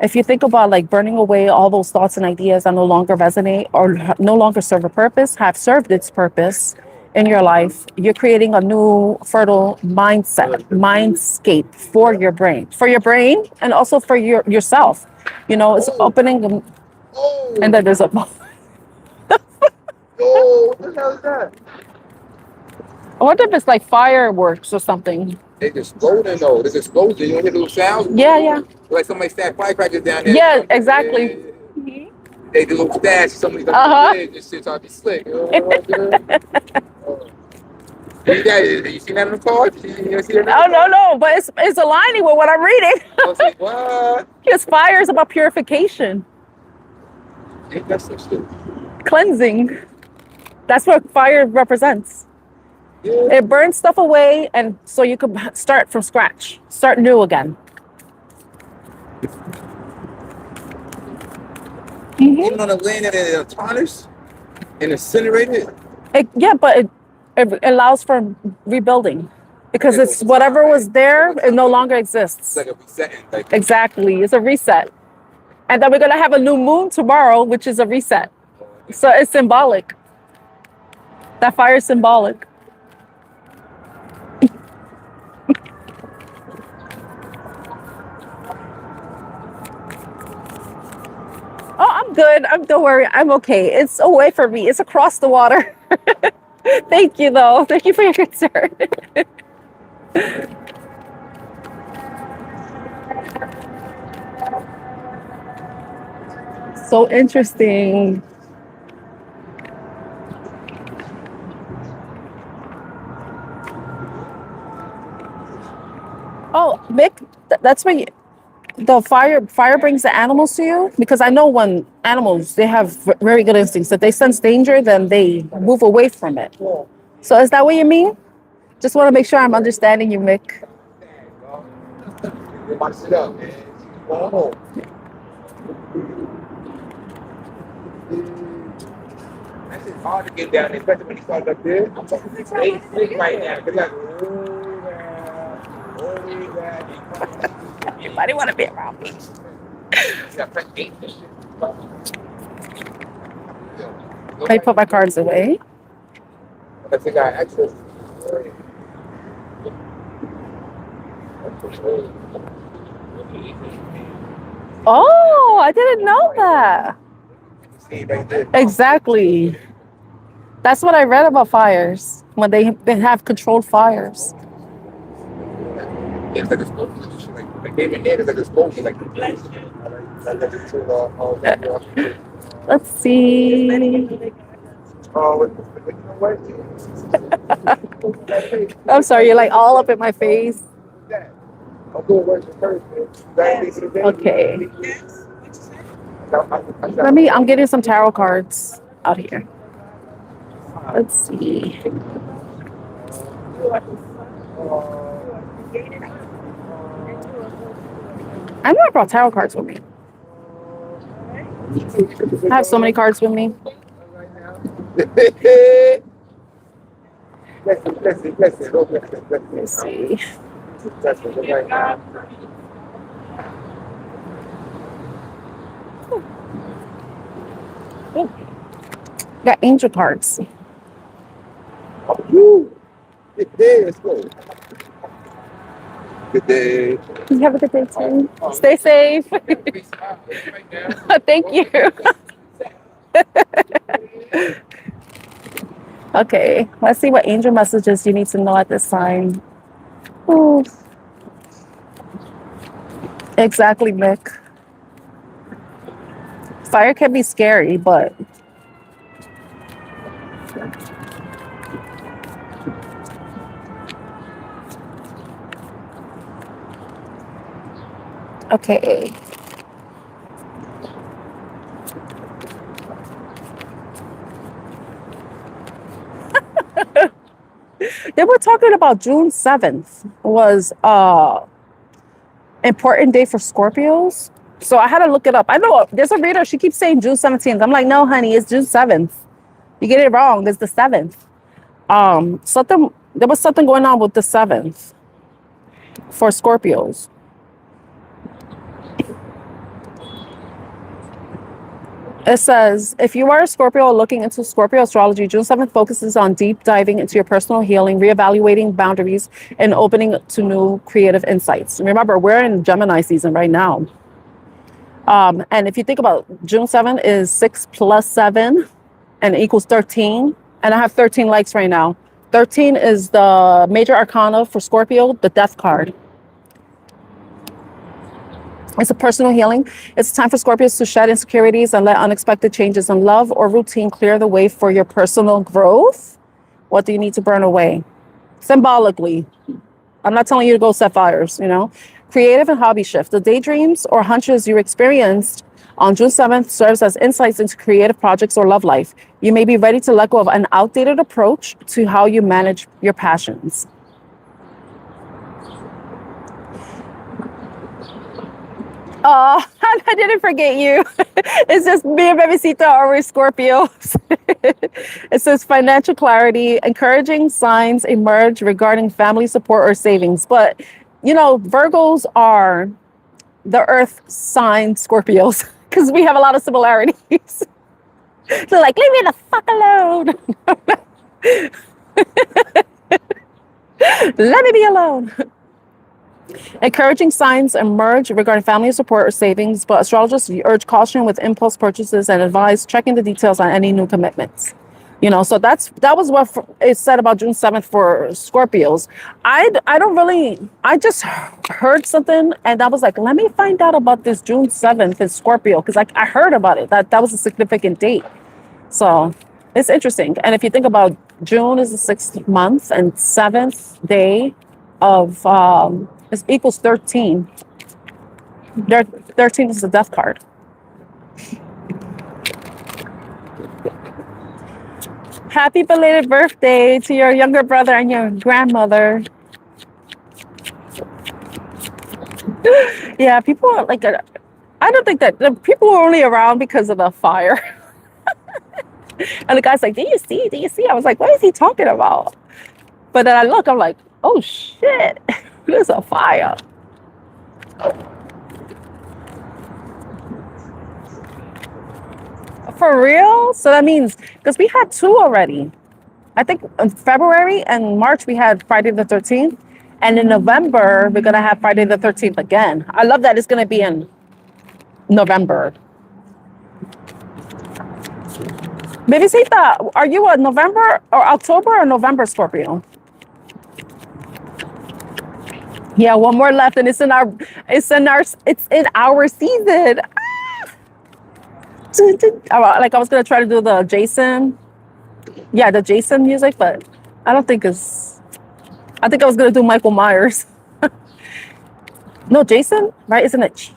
If you think about like burning away all those thoughts and ideas that no longer resonate or no longer serve a purpose, have served its purpose in your life, you're creating a new fertile mindscape for your brain, and also for yourself. You know, it's opening, and then there's a. Oh, what the hell is that? I wonder if it's like fireworks or something. They just golden though. They just golden. You don't hear little sounds? Yeah. Like somebody stacked firecrackers down there. Yeah, exactly. Yeah. They do little stash. Somebody's like, this shit's hard to be slick. You seen that in the card? You see that? No, but it's aligning with what I'm reading. I was like, what? Because fire is about purification. Ain't that some shit? Cleansing. That's what fire represents. Yeah. It burns stuff away, and so you could start from scratch, start new again. even on the land that is tarnished and incinerated. Yeah, but it allows for rebuilding because Okay, it's over whatever time, was right? there, Over it no time. longer It's exists. like a resetting. Like, Exactly. It's a reset. And then we're going to have a new moon tomorrow, which is a reset. So it's symbolic. That fire is symbolic. Oh, I'm good. Don't worry. I'm okay. It's away from me. It's across the water. Thank you, though. Thank you for your concern. So interesting. Oh, Mick, that's why the fire brings the animals to you, because I know when animals, they have very good instincts. If they sense danger, then they move away from it. So is that what you mean? Just want to make sure I'm understanding you, Mick. watch it up, man. Oh. That's just hard to get down there, especially when you start up there. I'm talking they sick right now. They're like, Anybody want to be around me? I put my cards away. I think I access. Oh, I didn't know that. See right there. Exactly. That's what I read about fires, when they have controlled fires. It's like a smoke. Like David Ned is like a smoke. Like Let's see. I'm sorry, you're like all up in my face. Okay. I'm getting some tarot cards out here. Let's see. I never brought tarot cards with me. I have so many cards with me. Let's see. Oh. Got angel cards. Good day, let's go. Good day. You have a good day too. Stay safe. Thank you. Okay, let's see what angel messages you need to know at this time. Ooh. Exactly, Mick. Fire can be scary, but okay. They were talking about June 7th was important day for Scorpios. So I had to look it up. I know there's a reader, she keeps saying June 17th. I'm like, no, honey, it's June 7th. You get it wrong. It's the 7th. There was something going on with the 7th for Scorpios. It says, if you are a Scorpio or looking into Scorpio astrology, June 7th focuses on deep diving into your personal healing, reevaluating boundaries, and opening to new creative insights. Remember, we're in Gemini season right now. And if you think about June 7th is 6 plus 7 and equals 13. And I have 13 likes right now. 13 is the major arcana for Scorpio, the death card. It's a personal healing. It's time for Scorpios to shed insecurities and let unexpected changes in love or routine clear the way for your personal growth. What do you need to burn away? Symbolically. I'm not telling you to go set fires, you know. Creative and hobby shift. The daydreams or hunches you experienced on June 7th serves as insights into creative projects or love life. You may be ready to let go of an outdated approach to how you manage your passions. I I didn't forget you. It's just me and Bebecita are Scorpios. It says financial clarity, encouraging signs emerge regarding family support or savings. But, Virgos are the earth sign Scorpios because we have a lot of similarities. They're like, leave me the fuck alone. Let me be alone. Encouraging signs emerge regarding family support or savings, but astrologers urge caution with impulse purchases and advise checking the details on any new commitments. So that was what it said about June 7th for Scorpios. I just heard something and I was like, let me find out about this June 7th in Scorpio because I heard about it. That was a significant date. So it's interesting. And if you think about June is the 6th month and 7th day of it equals 13. 13 is the death card. Happy belated birthday to your younger brother and your grandmother. Yeah, people are like, I don't think that the people are only around because of the fire. And the guy's like, do you see? I was like, what is he talking about? But then I'm like, oh shit, there's a fire. For real? So that means, because we had two already. I think in February and March we had Friday the 13th. And in November, we're going to have Friday the 13th again. I love that it's going to be in November. Baby Sita, are you a November or October or November Scorpio? Yeah, one more left and it's in our season. Like I was gonna try to do the Jason. Yeah, the Jason music, but I think I was gonna do Michael Myers. No, Jason, right? Isn't it?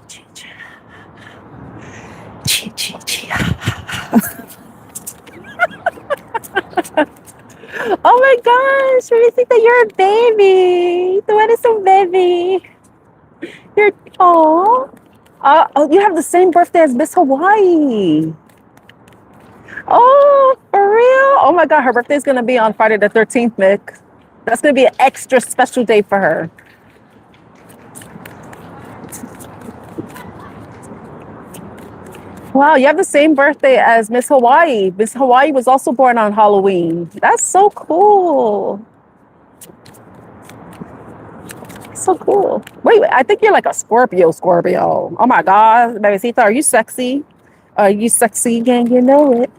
Oh my gosh, we think that you're a baby. The one is a baby. You're oh, you have the same birthday as Miss Hawaii. Oh, for real? Oh my God, her birthday is gonna be on Friday the 13th, Mick. That's gonna be an extra special day for her. Wow, you have the same birthday as Miss Hawaii. Miss Hawaii was also born on Halloween. That's so cool. So cool. Wait, I think you're like a Scorpio. Oh my God, Bebecita, are you sexy? Are you sexy again? You know it.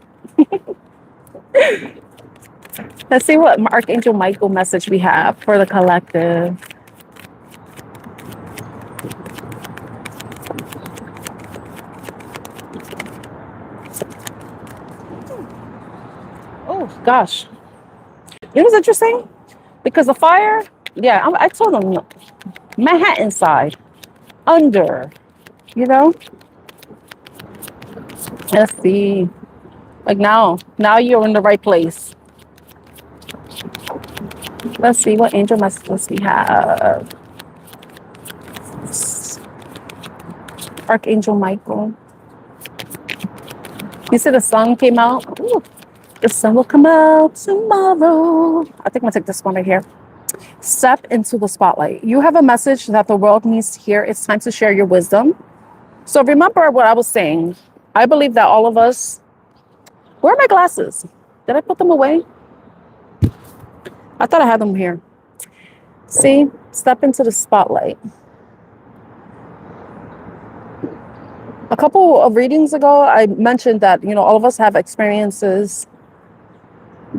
Let's see what Archangel Michael message we have for the collective. Oh gosh, it was interesting because the fire. Yeah, I told them Manhattan side, under, Let's see. Like now you're in the right place. Let's see what angel messages we have. Archangel Michael. You see the sun came out? Ooh, the sun will come out tomorrow. I think I'm gonna take this one right here. Step into the spotlight. You have a message that the world needs to hear. It's time to share your wisdom. So remember what I was saying. I believe that all of us. Where are my glasses? Did I put them away? I thought I had them here. See, step into the spotlight. A couple of readings ago, I mentioned that, all of us have experiences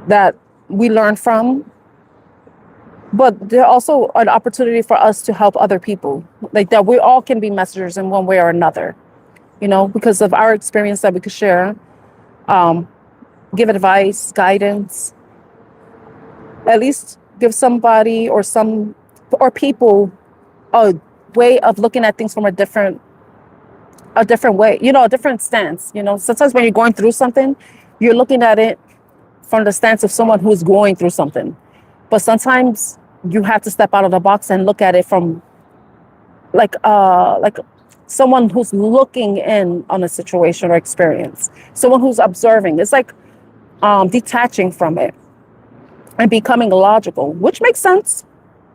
that we learn from, but they're also an opportunity for us to help other people. Like that we all can be messengers in one way or another, because of our experience that we could share, give advice, guidance, at least give somebody or people a way of looking at things from a different way, a different stance. Sometimes when you're going through something, you're looking at it from the stance of someone who's going through something. But sometimes you have to step out of the box and look at it from like someone who's looking in on a situation or experience, someone who's observing. It's like detaching from it and becoming logical, which makes sense.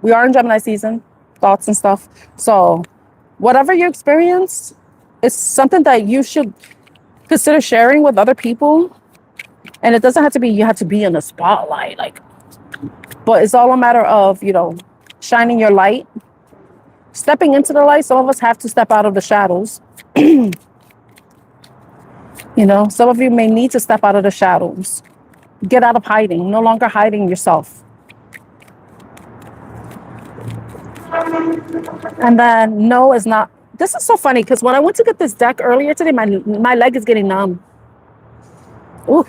We are in Gemini season, thoughts and stuff. So whatever you experience is something that you should consider sharing with other people. And it doesn't have to be, you have to be in the spotlight, like, but it's all a matter of, shining your light, stepping into the light. Some of us have to step out of the shadows. Some of you may need to step out of the shadows, get out of hiding, no longer hiding yourself. And then no is not. This is so funny because when I went to get this deck earlier today, my leg is getting numb. Ooh.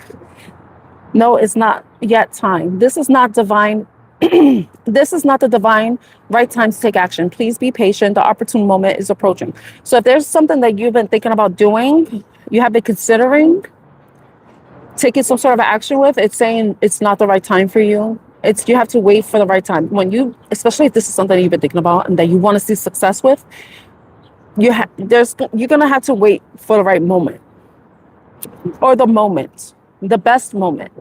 No, it's not yet time. This is not divine. This is not the divine right time to take action. Please be patient. The opportune moment is approaching. So if there's something that you've been thinking about doing, you have been considering taking some sort of action with, it's saying it's not the right time for you. You have to wait for the right time. Especially if this is something you've been thinking about and that you want to see success with, you're gonna have to wait for the right moment, or the moment, the best moment.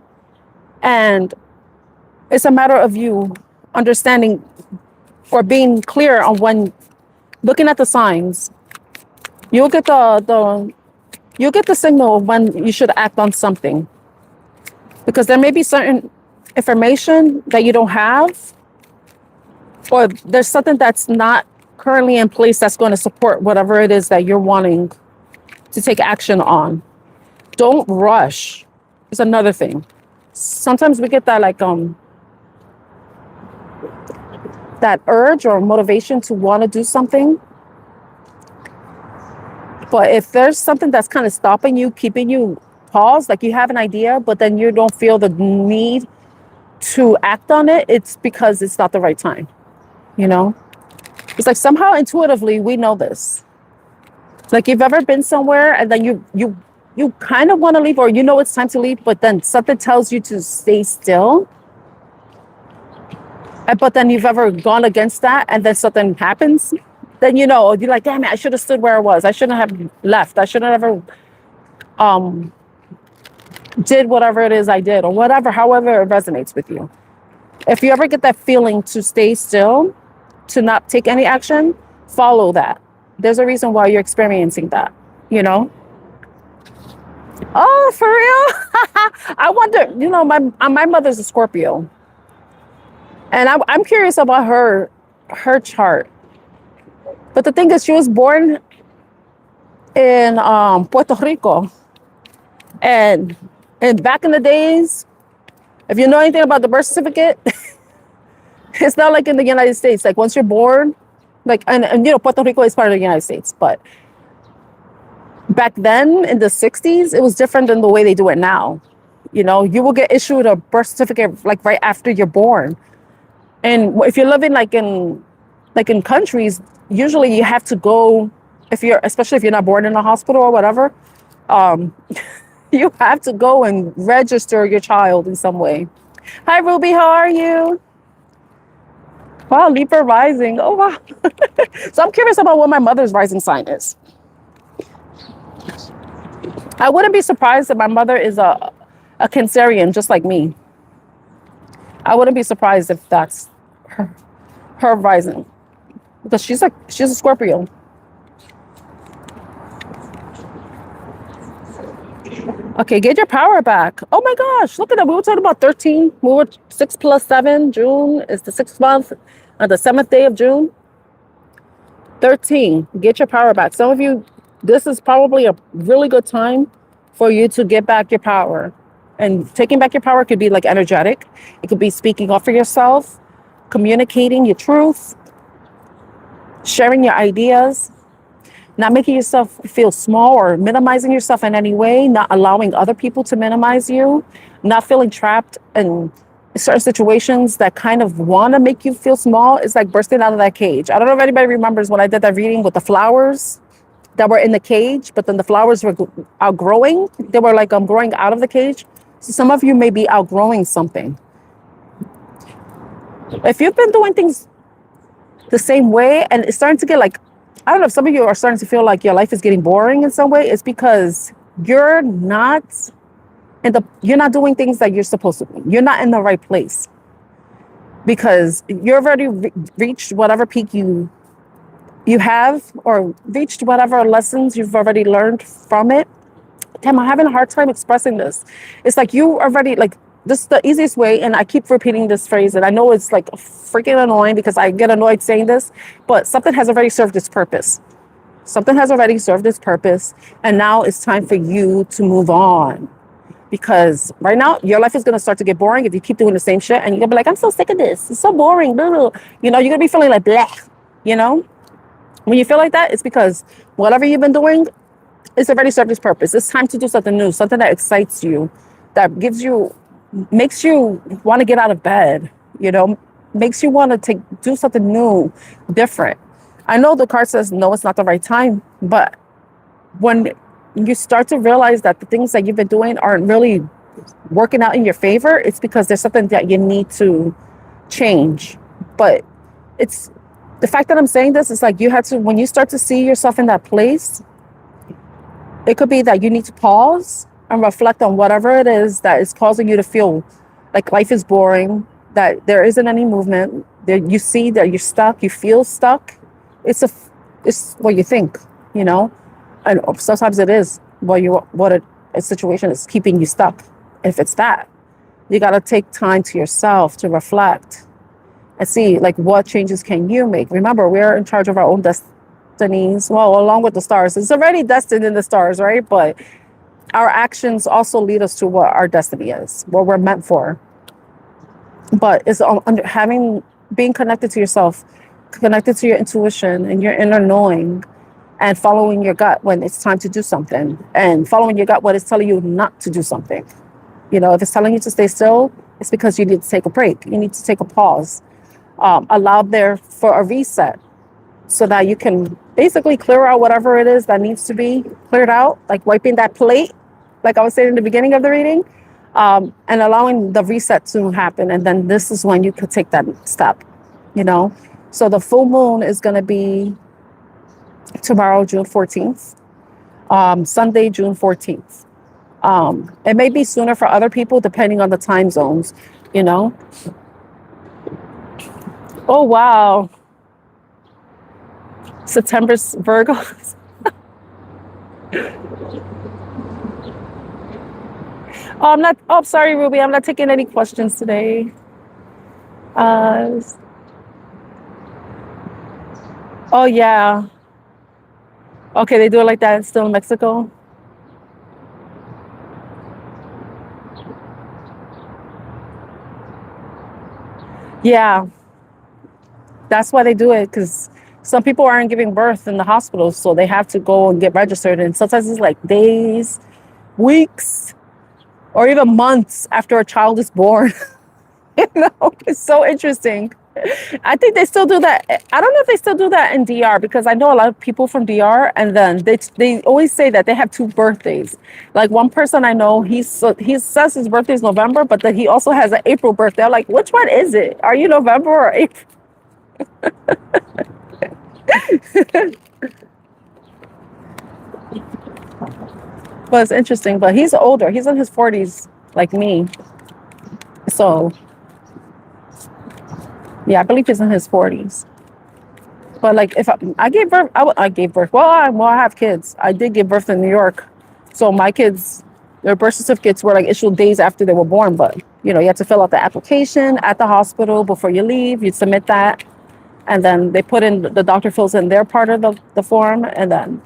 And it's a matter of you understanding or being clear on when, looking at the signs, you'll get the signal of when you should act on something, because there may be certain information that you don't have, or there's something that's not currently in place that's going to support whatever it is that you're wanting to take action on. Don't rush. It's another thing. Sometimes we get that that urge or motivation to want to do something. But if there's something that's kind of stopping you, keeping you paused, like you have an idea, but then you don't feel the need to act on it, it's because it's not the right time. It's like somehow intuitively we know this. Like you've ever been somewhere and then you kind of want to leave, or it's time to leave, but then something tells you to stay still. But then you've ever gone against that and then something happens, then you're like, damn it, I should have stood where I was. I shouldn't have left. I shouldn't have ever did whatever it is I did, or whatever, however it resonates with you. If you ever get that feeling to stay still, to not take any action, follow that. There's a reason why you're experiencing that, Oh, for real? I wonder, my mother's a Scorpio. And I'm curious about her chart. But the thing is, she was born in Puerto Rico. And back in the days, if you know anything about the birth certificate, it's not like in the United States. Like once you're born, and Puerto Rico is part of the United States. But back then in the 60s, it was different than the way they do it now. You will get issued a birth certificate like right after you're born. And if you're living in countries, usually you have to go, especially if you're not born in a hospital or whatever, you have to go and register your child in some way. Hi, Ruby, how are you? Wow, Libra rising. Oh, wow. So I'm curious about what my mother's rising sign is. I wouldn't be surprised if my mother is a Cancerian, just like me. I wouldn't be surprised if that's her rising, because she's a Scorpio. Okay, get your power back. Oh my gosh, look at that. We were talking about 13. We were 6 plus 7. June is the 6th month, the 7th day of June. 13, get your power back. Some of you, this is probably a really good time for you to get back your power. And taking back your power could be like energetic. It could be speaking up for yourself, communicating your truth, sharing your ideas, not making yourself feel small or minimizing yourself in any way, not allowing other people to minimize you, not feeling trapped in certain situations that kind of want to make you feel small. It's like bursting out of that cage. I don't know if anybody remembers when I did that reading with the flowers that were in the cage, but then the flowers were outgrowing. They were like growing out of the cage. So some of you may be outgrowing something. If you've been doing things the same way and it's starting to get like I don't know if some of you are starting to feel like your life is getting boring in some way. It's because you're not you're not doing things that you're supposed to do. You're not in the right place because you've already reached whatever peak you have, or reached whatever lessons you've already learned from it. Damn, I'm having a hard time expressing this. It's like you already, like, this is the easiest way, and I keep repeating this phrase, and I know it's like freaking annoying because I get annoyed saying this, but something has already served its purpose. Something has already served its purpose, and now it's time for you to move on. Because right now, your life is going to start to get boring if you keep doing the same shit, and you're going to be like, I'm so sick of this. It's so boring. Blah, blah. You know, you're going to be feeling like, blah, you know? When you feel like that, it's because whatever you've been doing, it's already served its purpose. It's time to do something new, something that excites you, that makes you want to get out of bed, you know, makes you want to do something new, different. I know the card says, no, it's not the right time, but when you start to realize that the things that you've been doing aren't really working out in your favor, it's because there's something that you need to change. But it's the fact that I'm saying this is like, when you start to see yourself in that place, it could be that you need to pause and reflect on whatever it is that is causing you to feel like life is boring, that there isn't any movement, that you see that you're stuck, you feel stuck. It's what you think, you know, and sometimes it is a situation is keeping you stuck. If it's that, you got to take time to yourself to reflect and see, like, what changes can you make? Remember, we're in charge of our own destinies. Well, along with the stars, it's already destined in the stars, right? But our actions also lead us to what our destiny is, what we're meant for. But it's being connected to yourself, connected to your intuition and your inner knowing, and following your gut when it's time to do something, and following your gut when it's telling you not to do something. You know, if it's telling you to stay still, it's because you need to take a break. You need to take a pause, allow there for a reset, so that you can basically clear out whatever it is that needs to be cleared out, like wiping that plate, like I was saying in the beginning of the reading, and allowing the reset to happen. And then this is when you could take that step, you know. So the full moon is going to be tomorrow, June 14th, Sunday, June 14th. It may be sooner for other people, depending on the time zones, you know. Oh, wow. September's Virgo. Sorry, Ruby. I'm not taking any questions today. Oh, yeah. Okay, they do it like that still in Mexico. Yeah, that's why they do it, because some people aren't giving birth in the hospitals, so they have to go and get registered. And sometimes it's like days, weeks, or even months after a child is born. You know, it's so interesting. I think they still do that. I don't know if they still do that in DR, because I know a lot of people from DR, and then they always say that they have two birthdays. Like one person I know, he says his birthday is November, but then he also has an April birthday. I'm like, which one is it? Are you November or April? But it's interesting. But he's older. He's in his 40s, like me. So yeah, I believe he's in his 40s. But like, if I gave birth, I gave birth. Well, I have kids. I did give birth in New York. So my kids, their birth certificates were like issued days after they were born. But, you know, you have to fill out the application at the hospital before you leave. You submit that. And then they put in, the doctor fills in their part of the form. And then,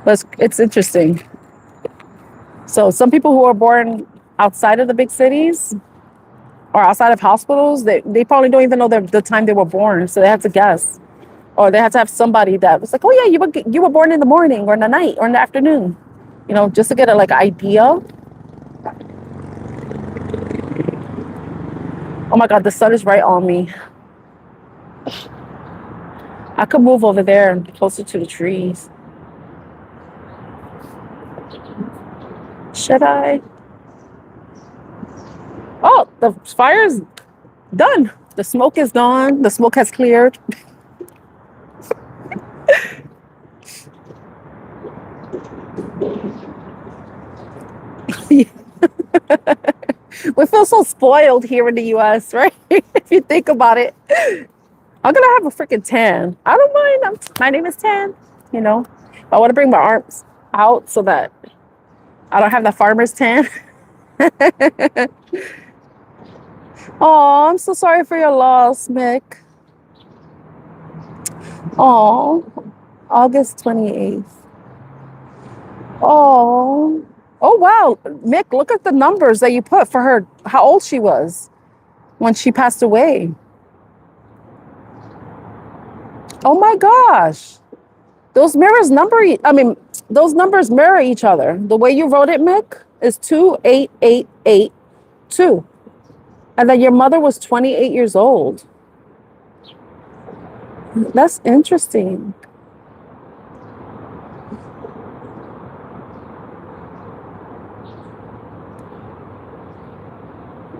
but it's interesting. So some people who are born outside of the big cities or outside of hospitals, they probably don't even know the time they were born. So they have to guess. Or they have to have somebody that was like, oh yeah, you were born in the morning or in the night or in the afternoon. You know, just to get a like idea. Oh my God, the sun is right on me. I could move over there and closer to the trees. Should I? Oh, the fire is done. The smoke is gone. The smoke has cleared. We feel so spoiled here in the US, right? If you think about it. I'm gonna have a freaking tan. I don't mind. My name is Tan, you know. I want to bring my arms out so that I don't have the farmer's tan. Oh, I'm so sorry for your loss, Mick. Oh, August 28th. Oh, oh wow, Mick, look at the numbers that you put for her, how old she was when she passed away. Oh my gosh. Those mirrors number, I mean, those numbers mirror each other. The way you wrote it, Mick, is 28882. And then your mother was 28 years old. That's interesting.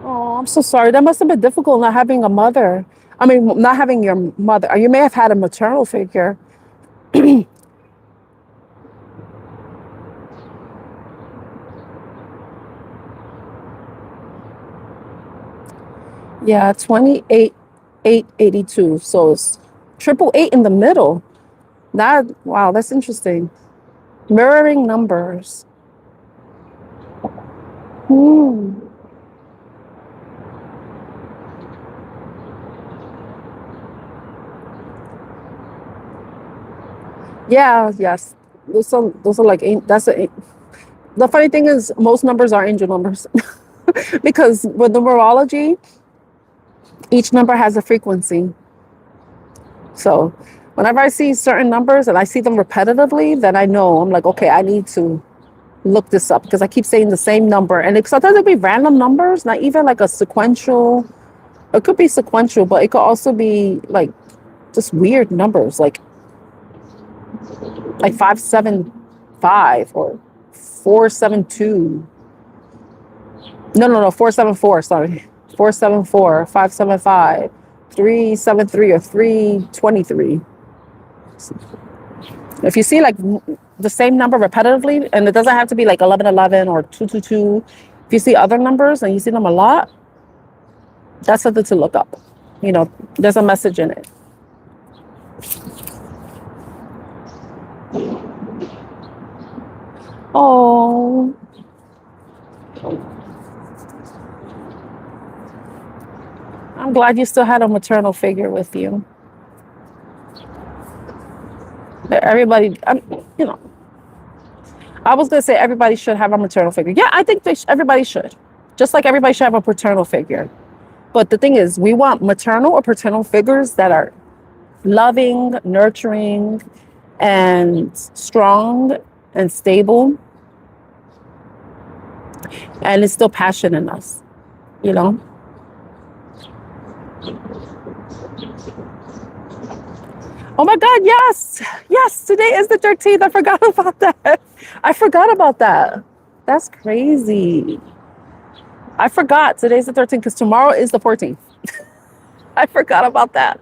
Oh, I'm so sorry. That must have been difficult not having a mother. I mean, not having your mother. You may have had a maternal figure. Yeah, 28,882. So it's triple eight in the middle. That, wow, that's interesting. Mirroring numbers. Hmm. Yeah, yes. Those are like the funny thing is most numbers are angel numbers because with numerology, each number has a frequency. So whenever I see certain numbers and I see them repetitively, then I know I'm like, okay, I need to look this up because I keep saying the same number. And sometimes it'll be random numbers, not even like a sequential. It could be sequential, but it could also be like just weird numbers, like 575 or 472. No, 474. Sorry, 474, 575, 373, or 323. If you see like the same number repetitively, and it doesn't have to be like 1111 or 222. If you see other numbers and you see them a lot, that's something to look up. There's a message in it. Oh, I'm glad you still had a maternal figure with you. Everybody, I was gonna say everybody should have a maternal figure. Yeah, I think everybody should. Just like everybody should have a paternal figure. But the thing is, we want maternal or paternal figures that are loving, nurturing, and strong and stable, and it's still passion in us, you know? Oh my God, yes. Yes, today is the 13th. I forgot about that. I forgot about that. That's crazy. I forgot today's the 13th because tomorrow is the 14th. I forgot about that.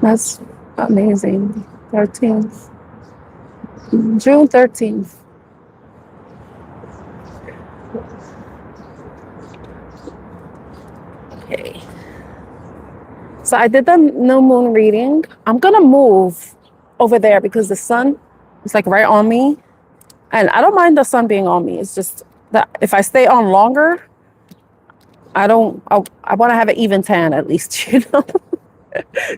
That's amazing. 13th. June 13th. Okay. So I did the new moon reading. I'm gonna move over there because the sun is like right on me. And I don't mind the sun being on me. It's just that if I stay on longer, I want to have an even tan at least,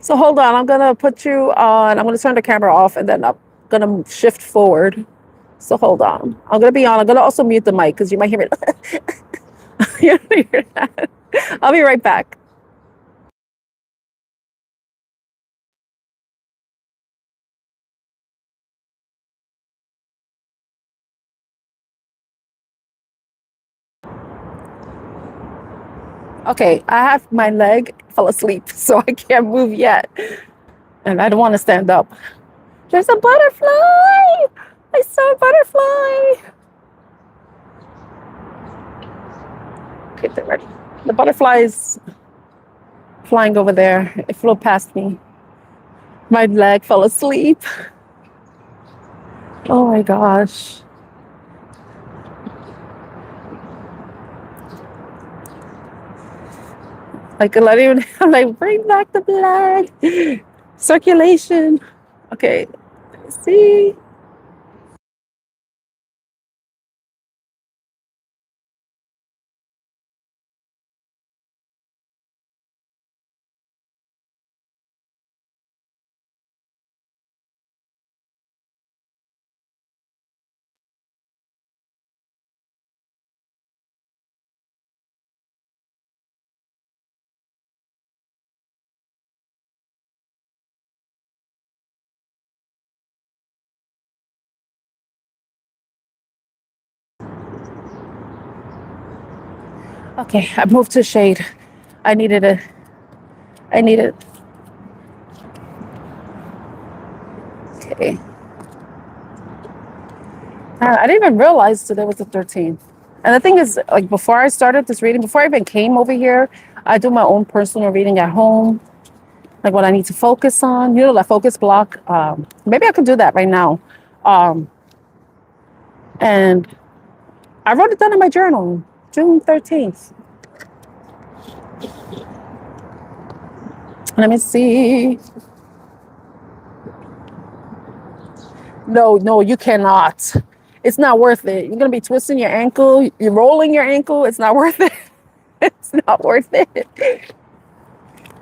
So hold on, I'm gonna put you on. I'm gonna turn the camera off and then I'm gonna shift forward. So hold on. I'm gonna be on. I'm gonna also mute the mic because you might hear it. You might hear that. I'll be right back. Okay, my leg fell asleep, so I can't move yet. And I don't want to stand up. There's a butterfly! I saw a butterfly! Okay, they're ready. The butterfly is flying over there. It flew past me. My leg fell asleep. Oh my gosh. Like, let even, I'm like, bring back the blood, circulation. Okay, see. Okay, I moved to shade. I needed a, I needed, okay. I didn't even realize today was the 13th. And the thing is, like, before I started this reading, before I even came over here, I do my own personal reading at home, like what I need to focus on, you know, that focus block. Maybe I could do that right now. Um, and I wrote it down in my journal, June 13th. Let me see. No, you cannot. It's not worth it. You're gonna be twisting your ankle. You're rolling your ankle. It's not worth it. It's not worth it.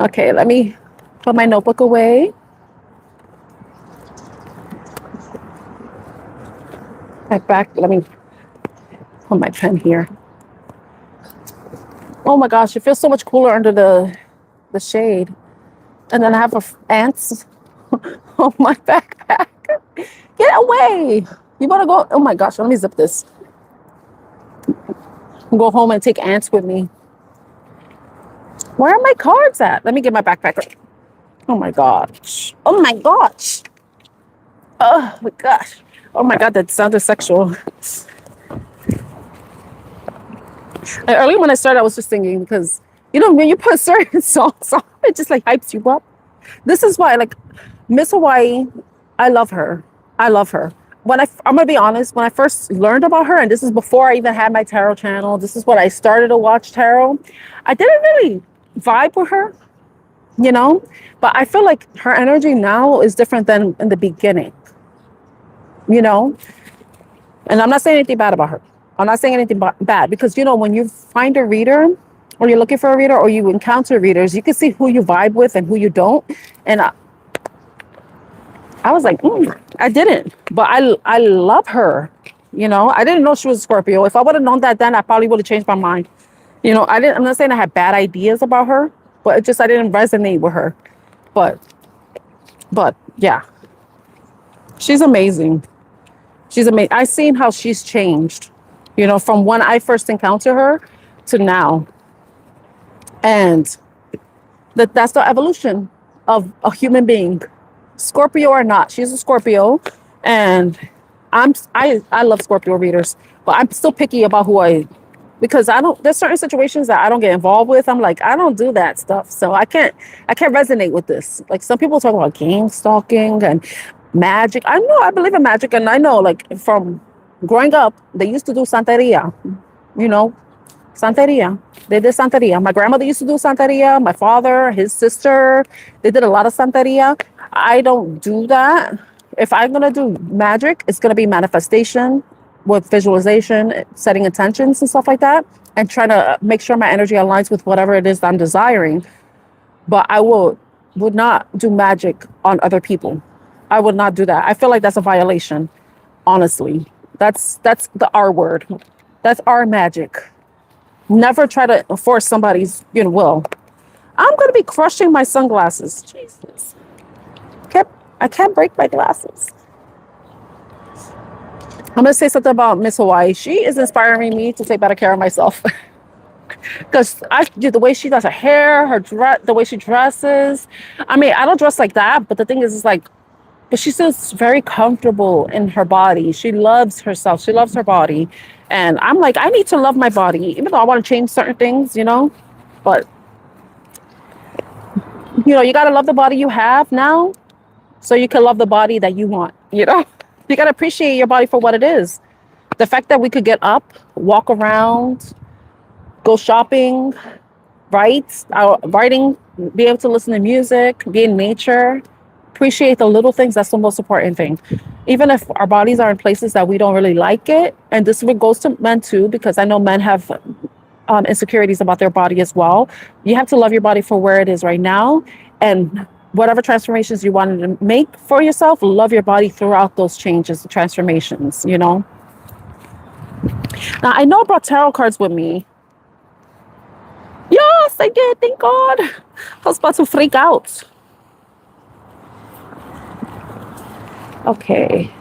Okay, let me put my notebook away. Back. Let me put my pen here. Oh my gosh, it feels so much cooler under the shade. And then I have ants on my backpack. Get away! You wanna go? Oh my gosh, let me zip this. Go home and take ants with me. Where are my cards at? Let me get my backpack. Oh my gosh. Oh my gosh. Oh my gosh. Oh my god, that sounded sexual. Earlier when I started, I was just thinking because you know when you put certain songs on, it just like hypes you up. This is why, like, Miss Hawaii, I love her. I love her. I'm gonna be honest, when I first learned about her, and this is before I even had my tarot channel, this is when I started to watch tarot. I didn't really vibe with her, you know, but I feel like her energy now is different than in the beginning, you know. And I'm not saying anything bad about her. I'm not saying anything bad because, you know, when you find a reader or you're looking for a reader or you encounter readers, you can see who you vibe with and who you don't. And I was like, I didn't, but I love her. You know, I didn't know she was a Scorpio. If I would have known that then, I probably would have changed my mind. You know, I'm not saying I had bad ideas about her, but it just, I didn't resonate with her. But yeah, she's amazing. She's amazing. I've seen how she's changed, you know, from when I first encountered her to now. And that's the evolution of a human being, Scorpio or not. She's a Scorpio, and I love Scorpio readers, but I'm still picky about because I don't, there's certain situations that I don't get involved with. I'm like, I don't do that stuff. So I can't resonate with this. Like some people talk about gang stalking and magic. I know, I believe in magic. And I know, like, from growing up, they used to do Santeria, you know, Santeria. They did Santeria. My grandmother used to do Santeria. My father, his sister, they did a lot of Santeria. I don't do that. If I'm going to do magic, it's going to be manifestation with visualization, setting intentions and stuff like that, and trying to make sure my energy aligns with whatever it is that I'm desiring. But I would not do magic on other people. I would not do that. I feel like that's a violation, honestly. That's the R word. That's our magic. Never try to force somebody's, you know, will. I'm going to be crushing my sunglasses. Jesus. I can't break my glasses. I'm going to say something about Miss Hawaii. She is inspiring me to take better care of myself. Because the way she does her hair, her dress, the way she dresses. I mean, I don't dress like that, but the thing is like, but she feels very comfortable in her body. She loves herself. She loves her body. And I'm like, I need to love my body, even though I want to change certain things, you know. But, you know, you got to love the body you have now so you can love the body that you want, you know. You got to appreciate your body for what it is. The fact that we could get up, walk around, go shopping, write, writing, be able to listen to music, be in nature, appreciate the little things. That's the most important thing. Even if our bodies are in places that we don't really like it, and this goes to men too, because I know men have insecurities about their body as well. You have to love your body for where it is right now, and whatever transformations you wanted to make for yourself, love your body throughout those changes, the transformations, you know. Now I know I brought tarot cards with me. Yes, I did, thank God. I was about to freak out. Okay.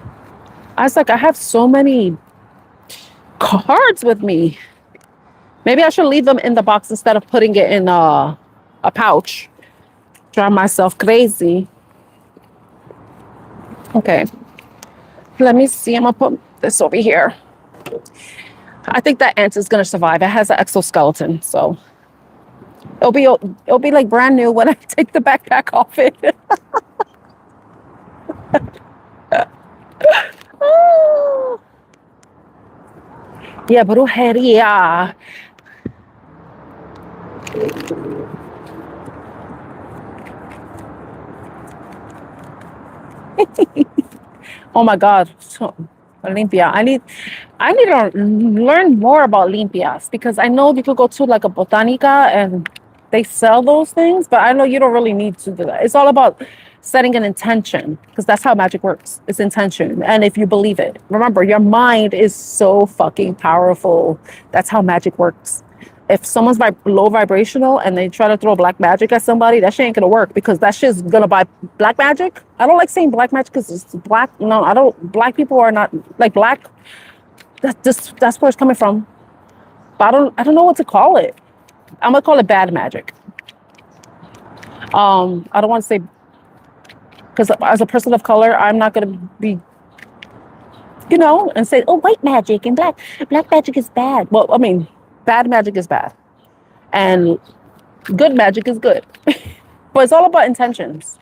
I was like, I have so many cards with me. Maybe I should leave them in the box instead of putting it in a pouch. Drive myself crazy. Okay. Let me see. I'm going to put this over here. I think that ant is going to survive. It has an exoskeleton, so it'll be like brand new when I take the backpack off it. Yeah, brujeria. Oh my God. So, Olympia. I need to learn more about limpias, because I know you could go to like a botanica and they sell those things, but I know you don't really need to do that. It's all about setting an intention, because that's how magic works. It's intention. And if you believe it, remember, your mind is so fucking powerful. That's how magic works. If someone's low vibrational and they try to throw black magic at somebody, that shit ain't gonna work, because that shit's gonna buy black magic. I don't like saying black magic because it's black. No, I don't. Black people are not like black. That's where it's coming from. But I don't know what to call it. I'm gonna call it bad magic. I don't want to say, because as a person of color, I'm not gonna be, and say, oh, white magic and black magic is bad. Well, I mean, bad magic is bad, and good magic is good. But it's all about intentions.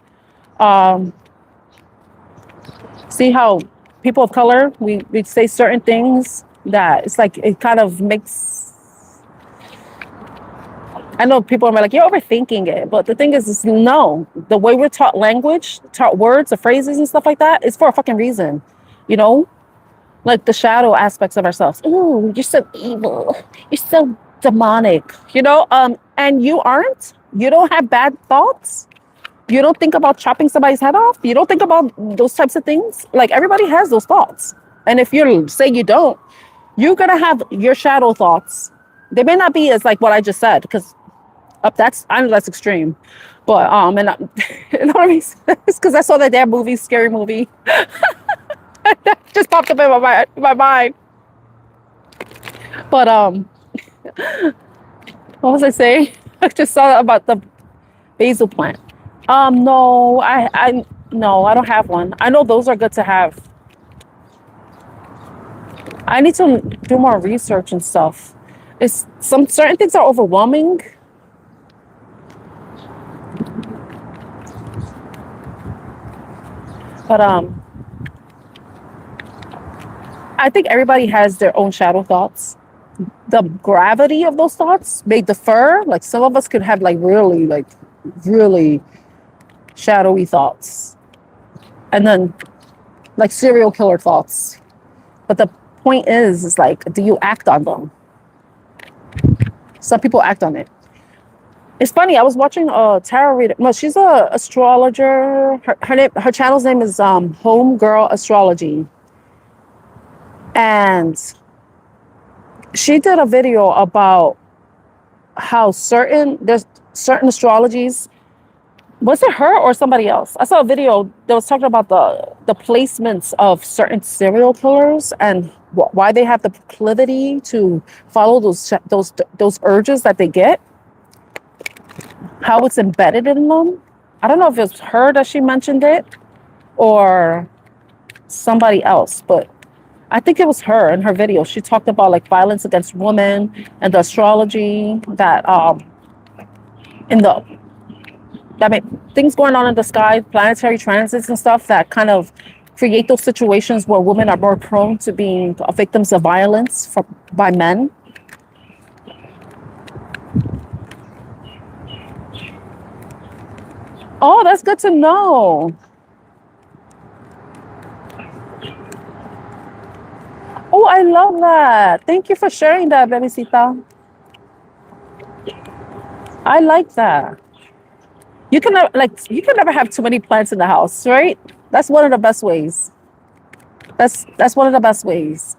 See how people of color, we say certain things that it's like it kind of makes. I know people are like, you're overthinking it, but the thing is no. The way we're taught language, taught words, the phrases and stuff like that, is for a fucking reason, like the shadow aspects of ourselves. Ooh, you're so evil. You're so demonic, and you aren't. You don't have bad thoughts. You don't think about chopping somebody's head off. You don't think about those types of things. Like, everybody has those thoughts. And if you say you don't, you're going to have your shadow thoughts. They may not be as like what I just said, because I know that's extreme. But, and you know what I mean? It's because I saw that damn movie, scary movie. That just popped up in my mind. But, what was I saying? I just saw about the basil plant. No, no, I don't have one. I know those are good to have. I need to do more research and stuff. Some certain things are overwhelming. But I think everybody has their own shadow thoughts. The gravity of those thoughts may differ. Like, some of us could have really shadowy thoughts, and then like serial killer thoughts. But the point is like, do you act on them? Some people act on it. It's funny, I was watching a tarot reader. No, she's a astrologer. Her channel's name is Home Girl Astrology, and she did a video about how there's certain astrologies. Was it her or somebody else? I saw a video that was talking about the placements of certain serial killers and why they have the proclivity to follow those urges that they get. How it's embedded in them. I don't know if it's her that she mentioned it or somebody else, but I think it was her in her video. She talked about like violence against women and the astrology that things going on in the sky, planetary transits and stuff that kind of create those situations where women are more prone to being victims of violence by men. Oh, that's good to know. Oh, I love that. Thank you for sharing that, Bebecita. I like that. You can you can never have too many plants in the house, right? That's one of the best ways. That's one of the best ways.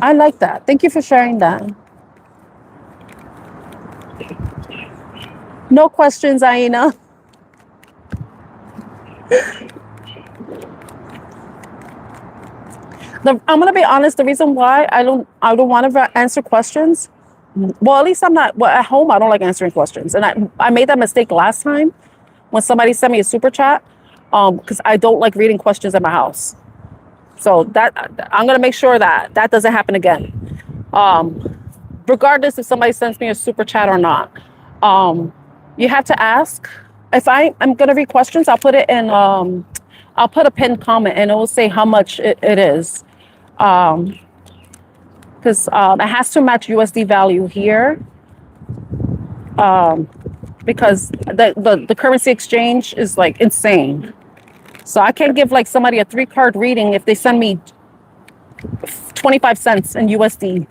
I like that. Thank you for sharing that. No questions, Aina. I'm gonna be honest. The reason why I don't want to answer questions. Well, at least I'm not. Well, at home I don't like answering questions, and I made that mistake last time when somebody sent me a super chat, because I don't like reading questions at my house. So that I'm gonna make sure that that doesn't happen again. Um, Regardless if somebody sends me a super chat or not, you have to ask. If I'm gonna read questions, I'll put it in. I'll put a pinned comment, and it will say how much it is. Because it has to match USD value here. Because the currency exchange is like insane. So I can't give like somebody a 3-card reading if they send me 25 cents in USD.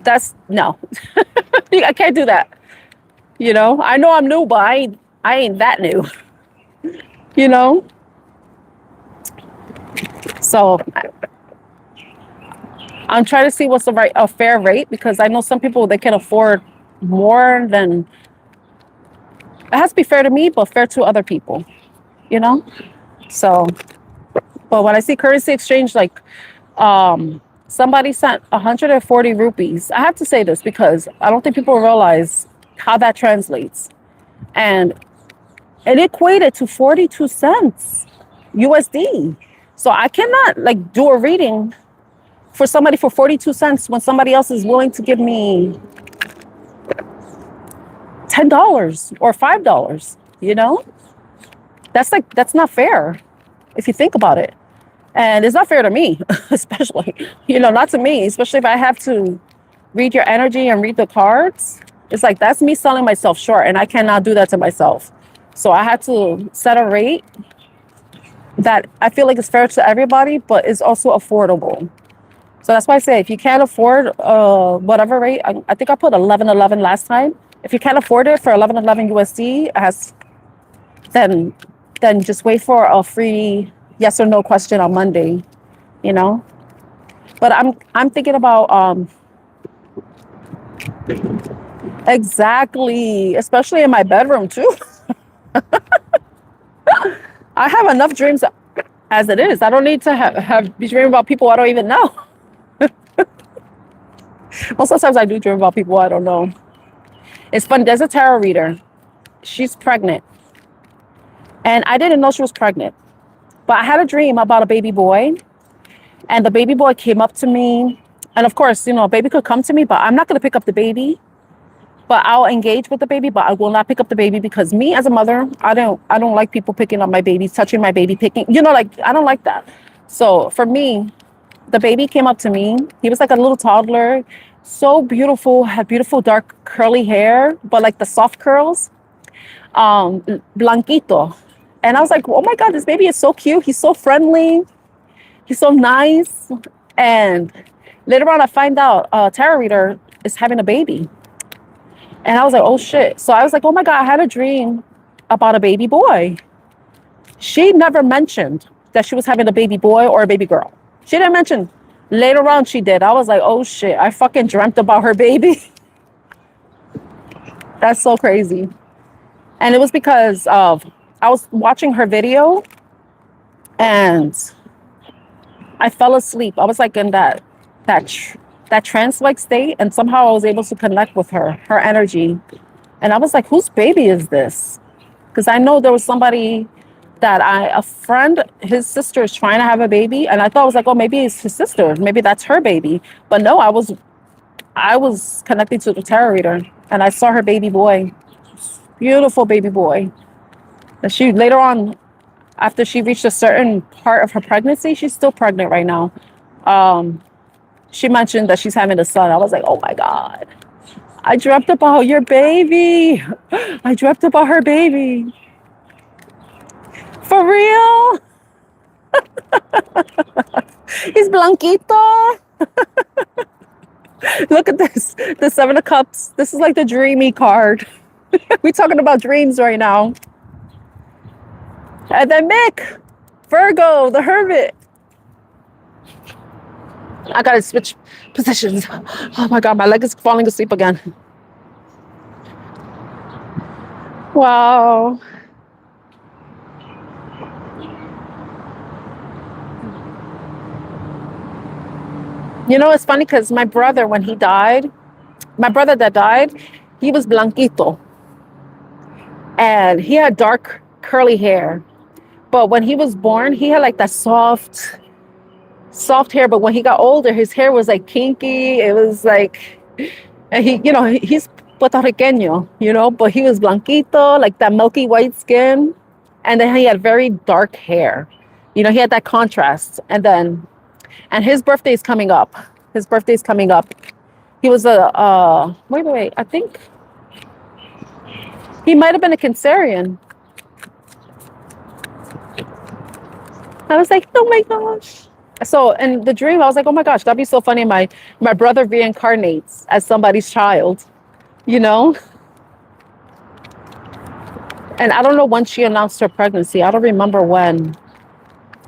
That's no. I can't do that. You know, I know I'm new, but I ain't that new. You know? So I'm trying to see what's a fair rate, because I know some people, they can afford more than, it has to be fair to me, but fair to other people, you know? So, but when I see currency exchange, like somebody sent 140 rupees. I have to say this because I don't think people realize how that translates. And it equated to 42 cents USD. So I cannot like do a reading for somebody for 42 cents when somebody else is willing to give me $10 or $5, you know? That's not fair if you think about it. And it's not fair to me, especially, you know, not to me, especially if I have to read your energy and read the cards. It's like, that's me selling myself short, and I cannot do that to myself. So I had to set a rate that I feel like is fair to everybody, but is also affordable. So that's why I say, if you can't afford whatever rate, I think I put 11.11 last time. If you can't afford it for 11.11 USD, then just wait for a free yes or no question on Monday, you know. But I'm thinking about exactly, especially in my bedroom too. I have enough dreams as it is. I don't need to be dreaming about people I don't even know. Well, sometimes I do dream about people I don't know. It's fun. There's a tarot reader. She's pregnant. And I didn't know she was pregnant. But I had a dream about a baby boy. And the baby boy came up to me. And of course, you know, a baby could come to me, but I'm not going to pick up the baby. But I'll engage with the baby, but I will not pick up the baby, because me as a mother, I don't like people picking up my baby, touching my baby, you know, like, I don't like that. So for me, the baby came up to me. He was like a little toddler, so beautiful, had beautiful dark curly hair, but like the soft curls, blanquito. And I was like, oh my God, this baby is so cute. He's so friendly. He's so nice. And later on, I find out a tarot reader is having a baby. And I was like, oh shit. So I was like, oh my God, I had a dream about a baby boy. She never mentioned that she was having a baby boy or a baby girl. She didn't mention. Later on, she did. I was like, oh shit, I fucking dreamt about her baby. That's so crazy. And it was because I was watching her video and I fell asleep. I was like in that trance-like state, and somehow I was able to connect with her energy. And I was like, whose baby is this? Because I know there was somebody a friend, his sister is trying to have a baby, and I thought, I was like, oh, maybe it's his sister, maybe that's her baby. But no, I was connected to the tarot reader, and I saw her baby boy, beautiful baby boy. And she later on, after she reached a certain part of her pregnancy, she's still pregnant right now. She mentioned that she's having a son. I was like, oh my God. I dreamt about your baby. I dreamt about her baby. For real? He's blanquito. Look at this. The Seven of Cups. This is like the dreamy card. We're talking about dreams right now. And then Mick, Virgo, the Hermit. I gotta switch positions. Oh my God, my leg is falling asleep again. Wow. You know, it's funny because my brother, when he died, my brother that died, he was blanquito. And he had dark curly hair. But when he was born, he had like that soft hair. But when he got older, his hair was like kinky. It was like, and he, you know, he's puertorriqueño, you know, but he was blanquito, like that milky white skin. And then he had very dark hair. You know, he had that contrast. And his birthday is coming up. His birthday is coming up. He was wait. I think he might have been a Cancerian. I was like, oh my gosh. So in the dream, I was like, oh my gosh, that'd be so funny. My brother reincarnates as somebody's child, you know? And I don't know when she announced her pregnancy. I don't remember when.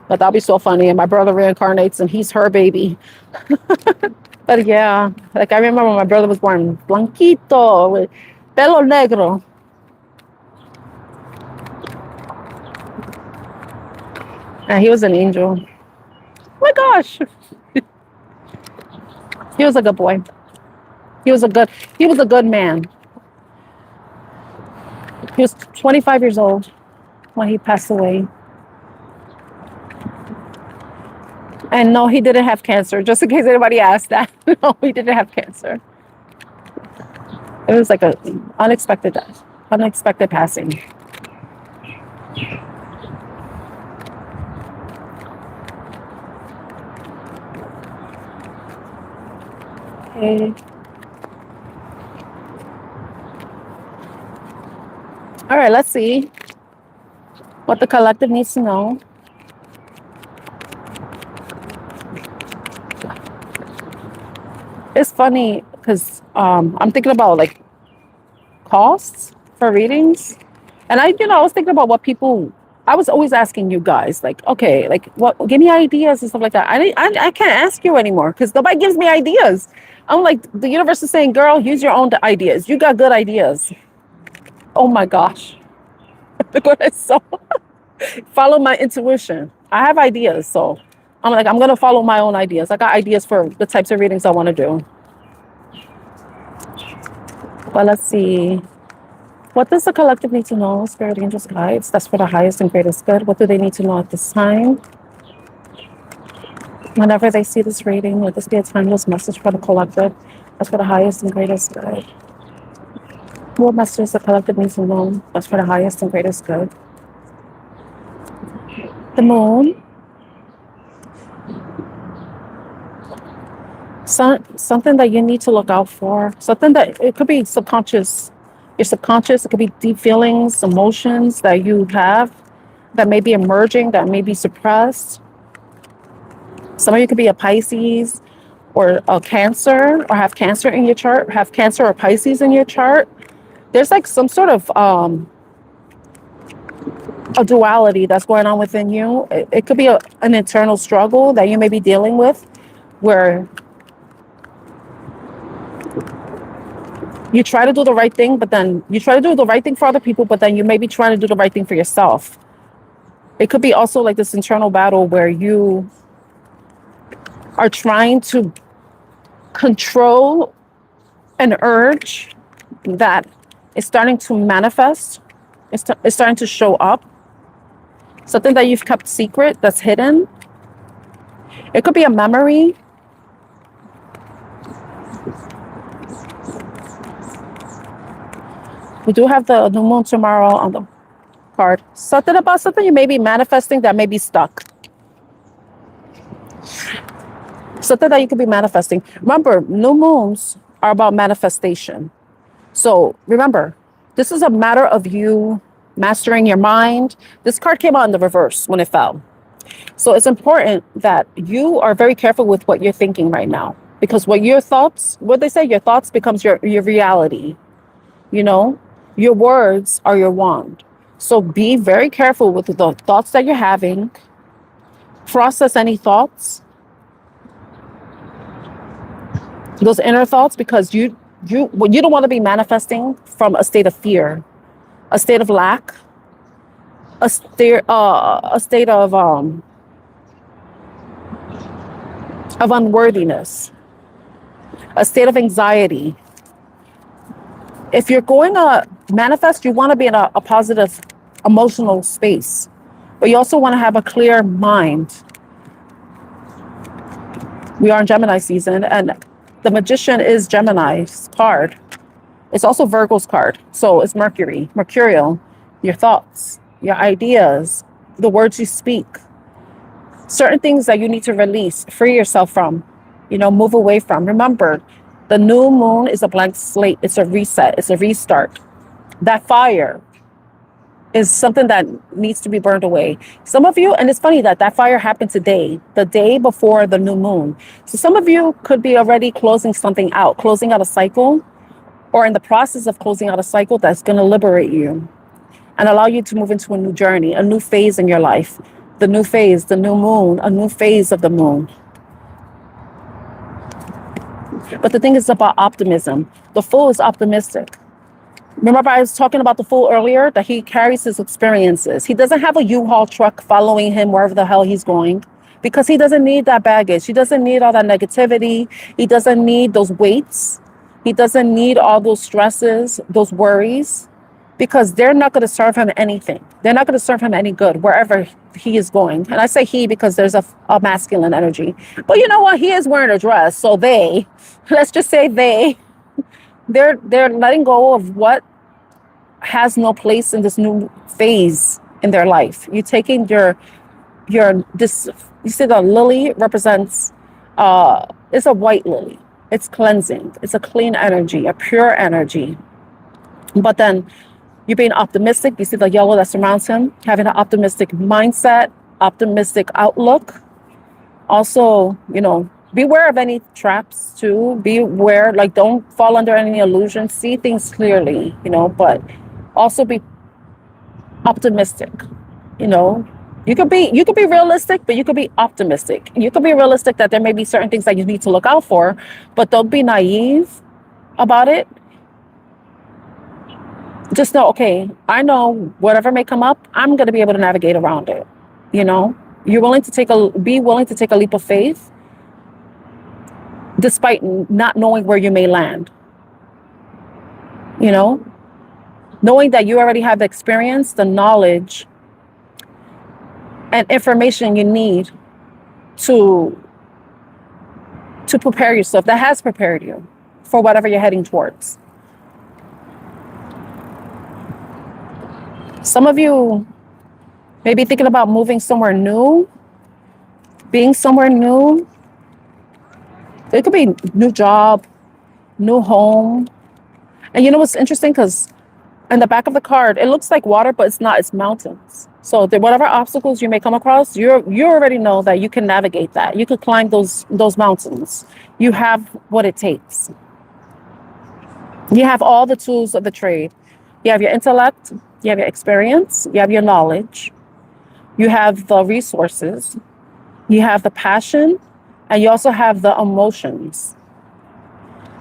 But that'd be so funny. And my brother reincarnates and he's her baby. But yeah, like I remember when my brother was born, blanquito, with pelo negro. And he was an angel. Oh my gosh. He was a good boy. He was a good man. He was 25 years old when he passed away. And no, he didn't have cancer, just in case anybody asked that. No, he didn't have cancer. It was like an unexpected death, unexpected passing. Okay. All right, let's see what the collective needs to know. It's funny because I'm thinking about like costs for readings. And I was thinking about I was always asking you guys, like, okay, like give me ideas and stuff like that. I can't ask you anymore because nobody gives me ideas. I'm like, the universe is saying, girl, use your own ideas. You got good ideas. Oh my gosh. Look what I saw. Follow my intuition. I have ideas, so I'm like, I'm gonna follow my own ideas. I got ideas for the types of readings I want to do. But let's see. What does the collective need to know? Spirit, angels, guides. That's for the highest and greatest good. What do they need to know at this time? Whenever they see this reading, let this be a timeless message for the collective. That's for the highest and greatest good. What message does the collective need to know? That's for the highest and greatest good. The moon. Something that you need to look out for. Something that it could be subconscious. Your subconscious, it could be deep feelings, emotions that you have that may be emerging, that may be suppressed. Some of you could be a Pisces or a Cancer, or have Cancer in your chart, have Cancer or Pisces in your chart. There's like some sort of a duality that's going on within you. It could be an internal struggle that you may be dealing with, where you try to do the right thing, but then you try to do the right thing for other people, but then you may be trying to do the right thing for yourself. It could be also like this internal battle where you are trying to control an urge that is starting to manifest. It's starting to show up. Something that you've kept secret, that's hidden. It could be a memory. We do have the new moon tomorrow on the card. Something about something you may be manifesting that may be stuck. Something that you could be manifesting. Remember, new moons are about manifestation. So remember, this is a matter of you mastering your mind. This card came out in the reverse when it fell. So it's important that you are very careful with what you're thinking right now, because what they say, your thoughts becomes your reality. You know, your words are your wand. So be very careful with the thoughts that you're having. Process any thoughts, those inner thoughts, because you don't want to be manifesting from a state of fear, a state of lack, a state of unworthiness, a state of anxiety. If you're going to manifest, you want to be in a positive emotional space, but you also want to have a clear mind. We are in Gemini season, and the Magician is Gemini's card. It's also Virgo's card. So it's mercurial, your thoughts, your ideas, the words you speak, certain things that you need to release, free yourself from, move away from. Remember, the new moon is a blank slate. It's a reset. It's a restart. That fire is something that needs to be burned away. Some of you, and it's funny that fire happened today, the day before the new moon. So some of you could be already closing something out, closing out a cycle, or in the process of closing out a cycle that's going to liberate you and allow you to move into a new journey, a new phase in your life. The new phase, the new moon, a new phase of the moon. But the thing is about optimism. The Fool is optimistic. Remember, I was talking about the Fool earlier, that he carries his experiences. He doesn't have a U-Haul truck following him wherever the hell he's going, because he doesn't need that baggage. He doesn't need all that negativity. He doesn't need those weights. He doesn't need all those stresses, those worries, because they're not going to serve him anything. They're not going to serve him any good wherever he is going. And I say he because there's a masculine energy. But you know what? He is wearing a dress. So let's just say they're letting go of what has no place in this new phase in their life. You're taking this, you see the lily represents, it's a white lily. It's cleansing. It's a clean energy, a pure energy. But then you're being optimistic. You see the yellow that surrounds him, having an optimistic mindset, optimistic outlook. Also, beware of any traps too. Beware, don't fall under any illusions. See things clearly, but also be optimistic. You could be realistic, but you could be optimistic. You could be realistic that there may be certain things that you need to look out for, but don't be naive about it. Just know, okay, I know whatever may come up, I'm going to be able to navigate around it. You're willing to be willing to take a leap of faith, despite not knowing where you may land. Knowing that you already have the experience, the knowledge, and information you need to prepare yourself, that has prepared you for whatever you're heading towards. Some of you may be thinking about moving somewhere new, being somewhere new. It could be new job, new home. And what's interesting, because in the back of the card, it looks like water, but it's not, it's mountains. So whatever obstacles you may come across, you already know that you can navigate that. You could climb those mountains. You have what it takes. You have all the tools of the trade. You have your intellect, you have your experience, you have your knowledge, you have the resources, you have the passion, and you also have the emotions.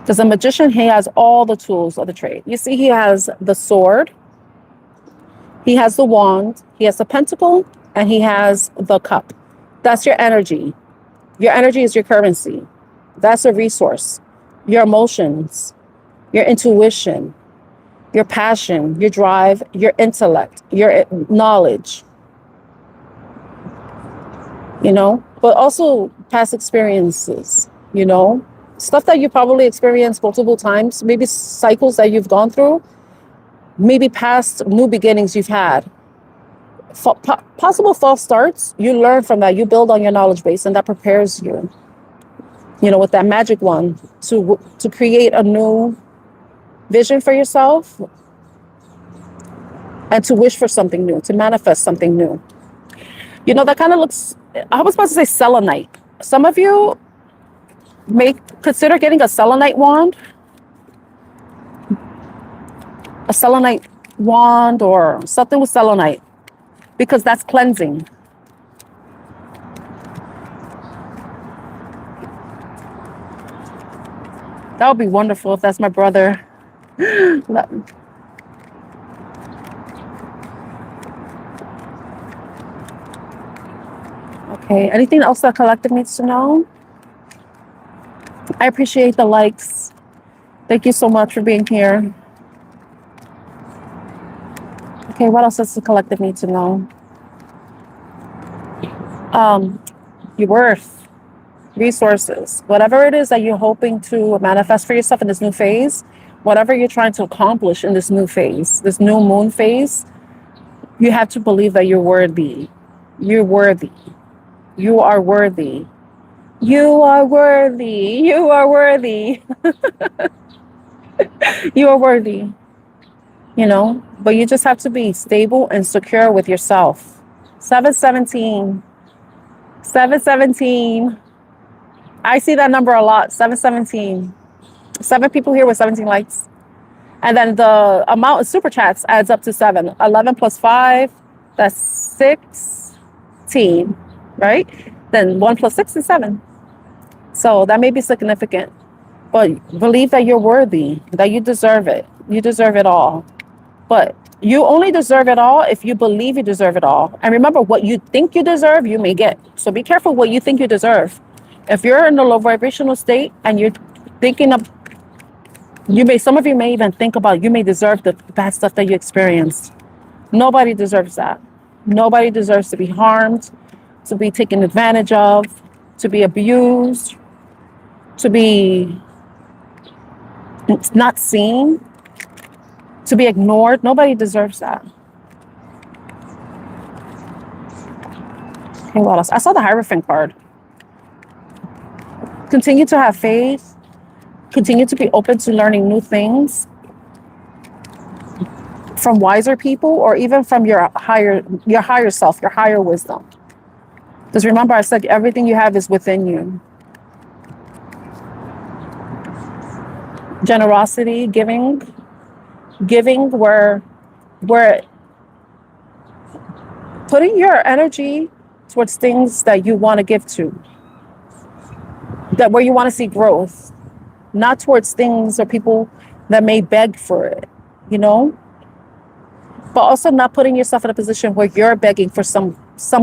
Because a magician, he has all the tools of the trade. You see, he has the sword, he has the wand, he has the pentacle, and he has the cup. That's your energy. Your energy is your currency. That's a resource. Your emotions, your intuition, your passion, your drive, your intellect, your knowledge, but also past experiences, stuff that you probably experienced multiple times, maybe cycles that you've gone through, maybe past new beginnings you've had, possible false starts. You learn from that. You build on your knowledge base, and that prepares you, with that magic wand to create a new vision for yourself, and to wish for something new, to manifest something new. You know, that kind of looks, I was about to say selenite. Some of you may consider getting a selenite wand, or something with selenite, because that's cleansing. That would be wonderful if that's my brother. Okay, anything else that collective needs to know? I appreciate the likes. Thank you so much for being here. Okay, what else does the collective need to know? Your worth, resources, whatever it is that you're hoping to manifest for yourself in this new phase, whatever you're trying to accomplish in this new phase, this new moon phase, you have to believe that you're worthy. You're worthy. You are worthy. You are worthy. You are worthy. You are worthy. You know, but you just have to be stable and secure with yourself. 717. 717. I see that number a lot. 717. 7 people here with 17 likes. And then the amount of super chats adds up to 7. 11 plus 5, that's 16, right? Then 1 plus 6 is 7. So that may be significant. But believe that you're worthy, that you deserve it. You deserve it all. But you only deserve it all if you believe you deserve it all. And remember, what you think you deserve, you may get. So be careful what you think you deserve. If you're in a low vibrational state and you're thinking of, some of you may even think about, you may deserve the bad stuff that you experienced. Nobody deserves that. Nobody deserves to be harmed, to be taken advantage of, to be abused, to be not seen, to be ignored. Nobody deserves that. Okay, what else? I saw the Hierophant card. Continue to have faith. Continue to be open to learning new things from wiser people, or even from your higher self, your higher wisdom. Because remember, I said everything you have is within you. Generosity, giving where putting your energy towards things that you want to give to, that where you want to see growth, not towards things or people that may beg for it, you know? But also not putting yourself in a position where you're begging for some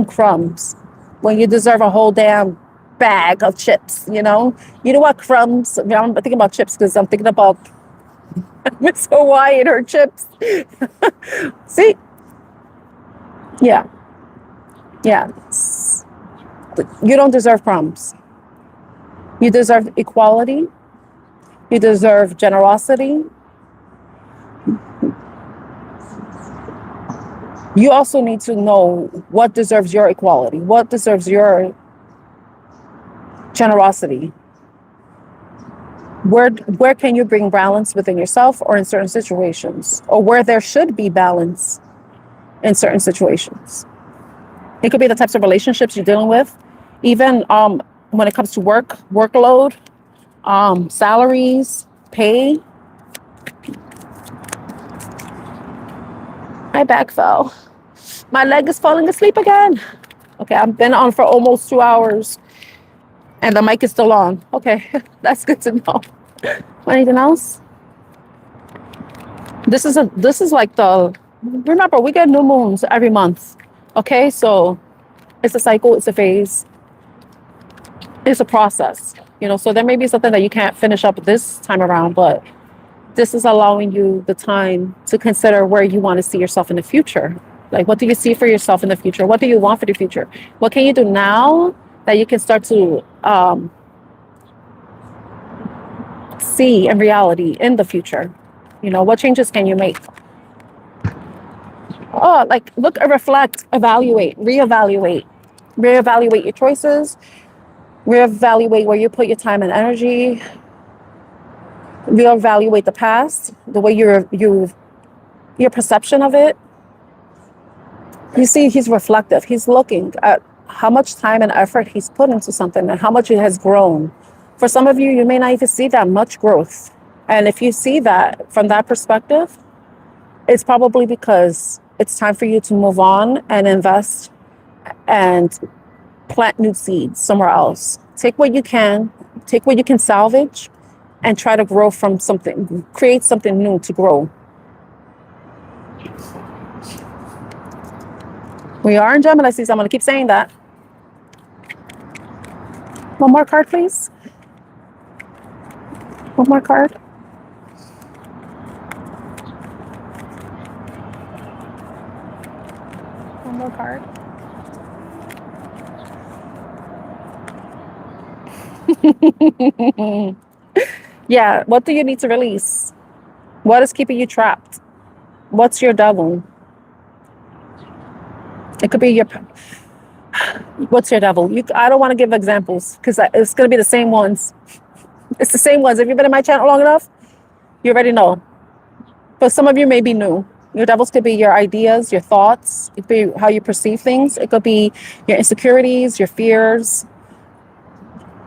crumbs when you deserve a whole damn bag of chips, you know? You know what, crumbs? I mean, I'm thinking about chips because I'm thinking about Miss Hawaii and her chips. See? Yeah. Yeah. You don't deserve crumbs. You deserve equality. You deserve generosity. You also need to know what deserves your equality, what deserves your generosity. Where can you bring balance within yourself or in certain situations, or where there should be balance in certain situations. It could be the types of relationships you're dealing with, even when it comes to workload, salaries, pay. My back fell. My leg is falling asleep again. Okay, I've been on for almost 2 hours and the mic is still on. Okay, that's good to know. Anything else? This is like remember, we get new moons every month. Okay, so it's a cycle, it's a phase, it's a process, you know, so there may be something that you can't finish up this time around, but this is allowing you the time to consider where you want to see yourself in the future. Like, what do you see for yourself in the future? What do you want for the future? What can you do now that you can start to see in reality in the future? You know, what changes can you make? Oh, like, look, reflect, evaluate, reevaluate your choices, reevaluate where you put your time and energy. You evaluate the past, the way your perception of it. You see, he's reflective. He's looking at how much time and effort he's put into something and how much it has grown. For some of you, you may not even see that much growth. And if you see that from that perspective, it's probably because it's time for you to move on and invest and plant new seeds somewhere else. Take what you can, take what you can salvage, and try to grow from something, create something new to grow. We are in Gemini season. I'm going to keep saying that. One more card, please. One more card. One more card. Yeah, what do you need to release? What is keeping you trapped? What's your devil? It could be your... What's your devil? I don't want to give examples because it's going to be the same ones. It's the same ones. If you've been in my channel long enough, you already know. But some of you may be new. Your devils could be your ideas, your thoughts. It could be how you perceive things. It could be your insecurities, your fears,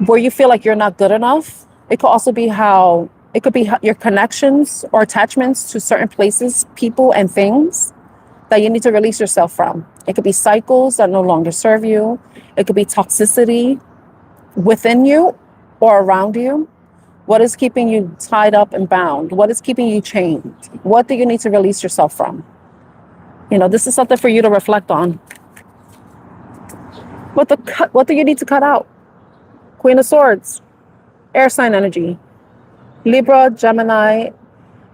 where you feel like you're not good enough. It could also be your connections or attachments to certain places, people, and things that you need to release yourself from. It could be cycles that no longer serve you. It could be toxicity within you or around you. What is keeping you tied up and bound? What is keeping you chained? What do you need to release yourself from? You know, this is something for you to reflect on. What do you need to cut out? Queen of Swords, air sign energy, Libra, Gemini,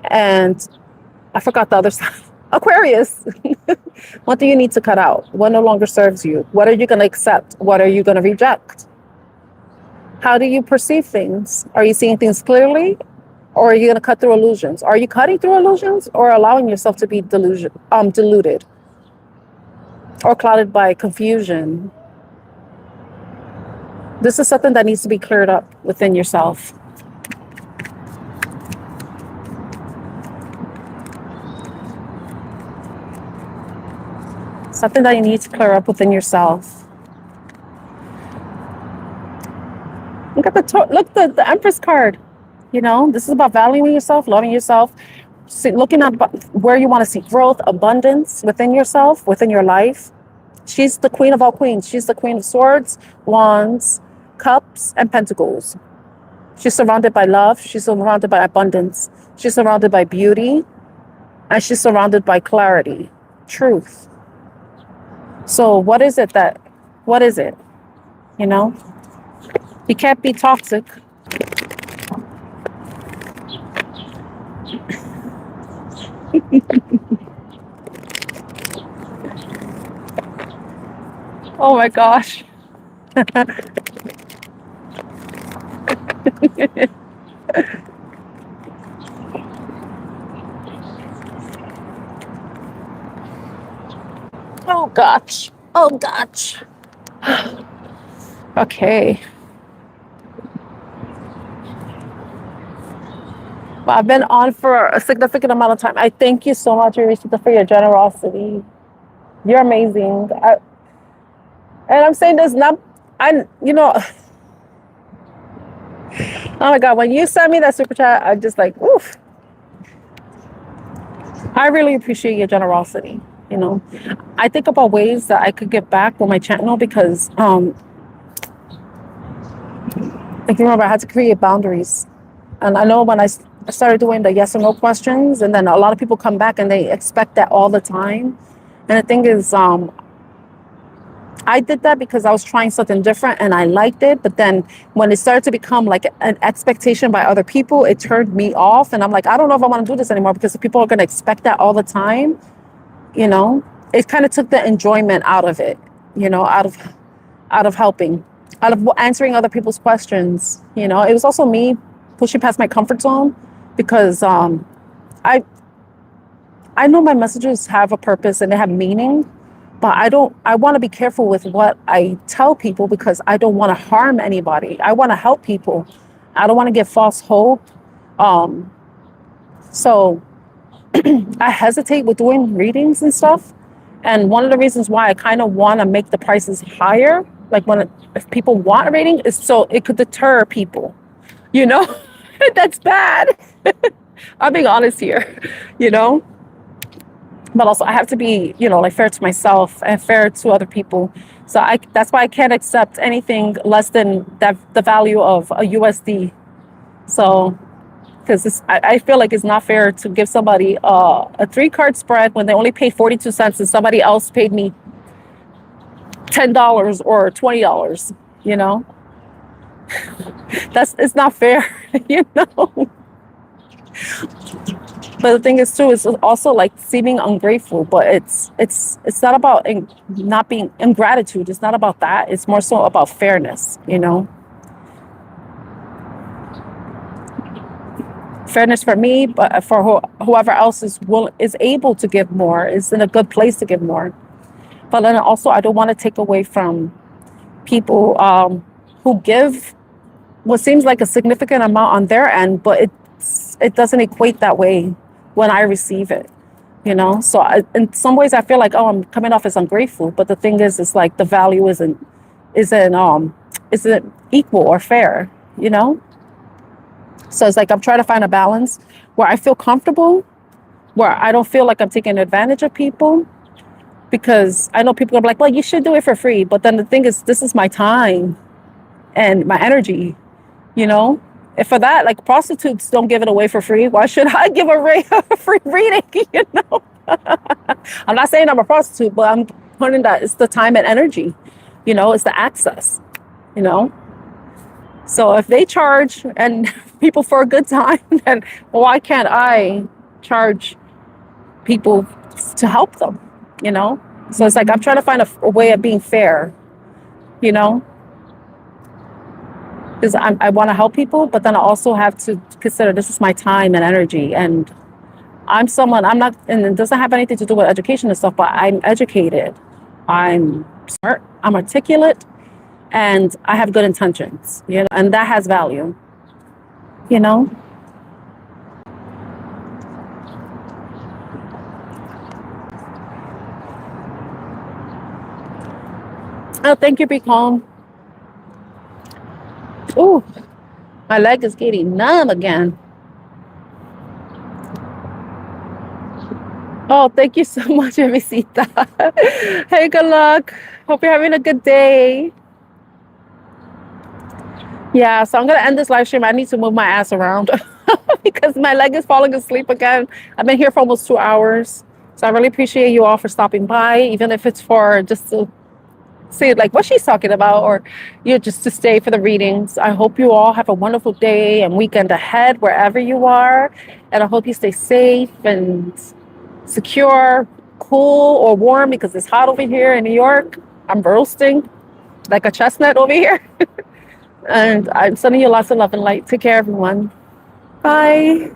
and I forgot the other side. Aquarius. What do you need to cut out? What no longer serves you? What are you going to accept? What are you going to reject? How do you perceive things? Are you seeing things clearly, or are you going to cut through illusions? Are you cutting through illusions or allowing yourself to be deluded or clouded by confusion? This is something that needs to be cleared up within yourself. Something that you need to clear up within yourself. Look at the Empress card. You know, this is about valuing yourself, loving yourself, looking at where you want to see growth, abundance within yourself, within your life. She's the queen of all queens. She's the queen of swords, wands, cups, and pentacles. She's surrounded by love. She's surrounded by abundance. She's surrounded by beauty. And she's surrounded by clarity, truth. So what is it? You know? You can't be toxic. Oh my gosh. Oh gosh. Oh gosh. Okay. Well, I've been on for a significant amount of time. I thank you so much, Arishita, for your generosity. You're amazing. And I'm saying this not, oh my God, when you sent me that super chat, I just like, oof. I really appreciate your generosity. You know, I think about ways that I could get back with my channel because, like, remember, I had to create boundaries. And I know when I started doing the yes or no questions, and then a lot of people come back and they expect that all the time. And the thing is, I did that because I was trying something different and I liked it. But then when it started to become like an expectation by other people, it turned me off. And I'm like, I don't know if I want to do this anymore because people are going to expect that all the time. You know, it kind of took the enjoyment out of it, you know, out of helping, out of answering other people's questions. You know, it was also me pushing past my comfort zone because I know my messages have a purpose and they have meaning, but I want to be careful with what I tell people because I don't want to harm anybody. I want to help people. I don't want to give false hope So I hesitate with doing readings and stuff. And one of the reasons why I kind of want to make the prices higher, like if people want a reading, is so it could deter people, you know? That's bad. I'm being honest here, you know? But also I have to be, like fair to myself and fair to other people. So that's why I can't accept anything less than the value of a USD. So, because I feel like it's not fair to give somebody a 3-card spread when they only paid 42 cents and somebody else paid me $10 or $20, you know? It's not fair, you know? But the thing is too, is also like seeming ungrateful, but it's not about not being ingratitude. It's not about that. It's more so about fairness, you know? Fairness for me, but for whoever else is able to give more, is in a good place to give more. But then also, I don't want to take away from people who give what seems like a significant amount on their end, but it doesn't equate that way when I receive it, you know? So in some ways, I feel like, oh, I'm coming off as ungrateful. But the thing is, it's like the value isn't equal or fair, you know? So it's like I'm trying to find a balance where I feel comfortable, where I don't feel like I'm taking advantage of people, because I know people are like, well, you should do it for free. But then the thing is, this is my time and my energy, you know? And for that, like prostitutes don't give it away for free. Why should I give a free reading, you know? I'm not saying I'm a prostitute, but I'm pointing that it's the time and energy, you know, it's the access, you know? So if they charge and people for a good time, then why can't I charge people to help them, you know? So it's like I'm trying to find a way of being fair, you know? Because I want to help people, but then I also have to consider this is my time and energy. And I'm not, and it doesn't have anything to do with education and stuff, but I'm educated. I'm smart, I'm articulate, and I have good intentions, you know, and that has value, you know? Oh, thank you, Be Calm. Ooh, my leg is getting numb again. Oh, thank you so much, Emisita. Hey, good luck. Hope you're having a good day. Yeah, so I'm going to end this live stream. I need to move my ass around because my leg is falling asleep again. I've been here for almost 2 hours. So I really appreciate you all for stopping by, even if it's for just to see like what she's talking about, or just to stay for the readings. I hope you all have a wonderful day and weekend ahead wherever you are. And I hope you stay safe and secure, cool or warm, because it's hot over here in New York. I'm roasting like a chestnut over here. And I'm sending you lots of love and light. Take care, everyone. Bye.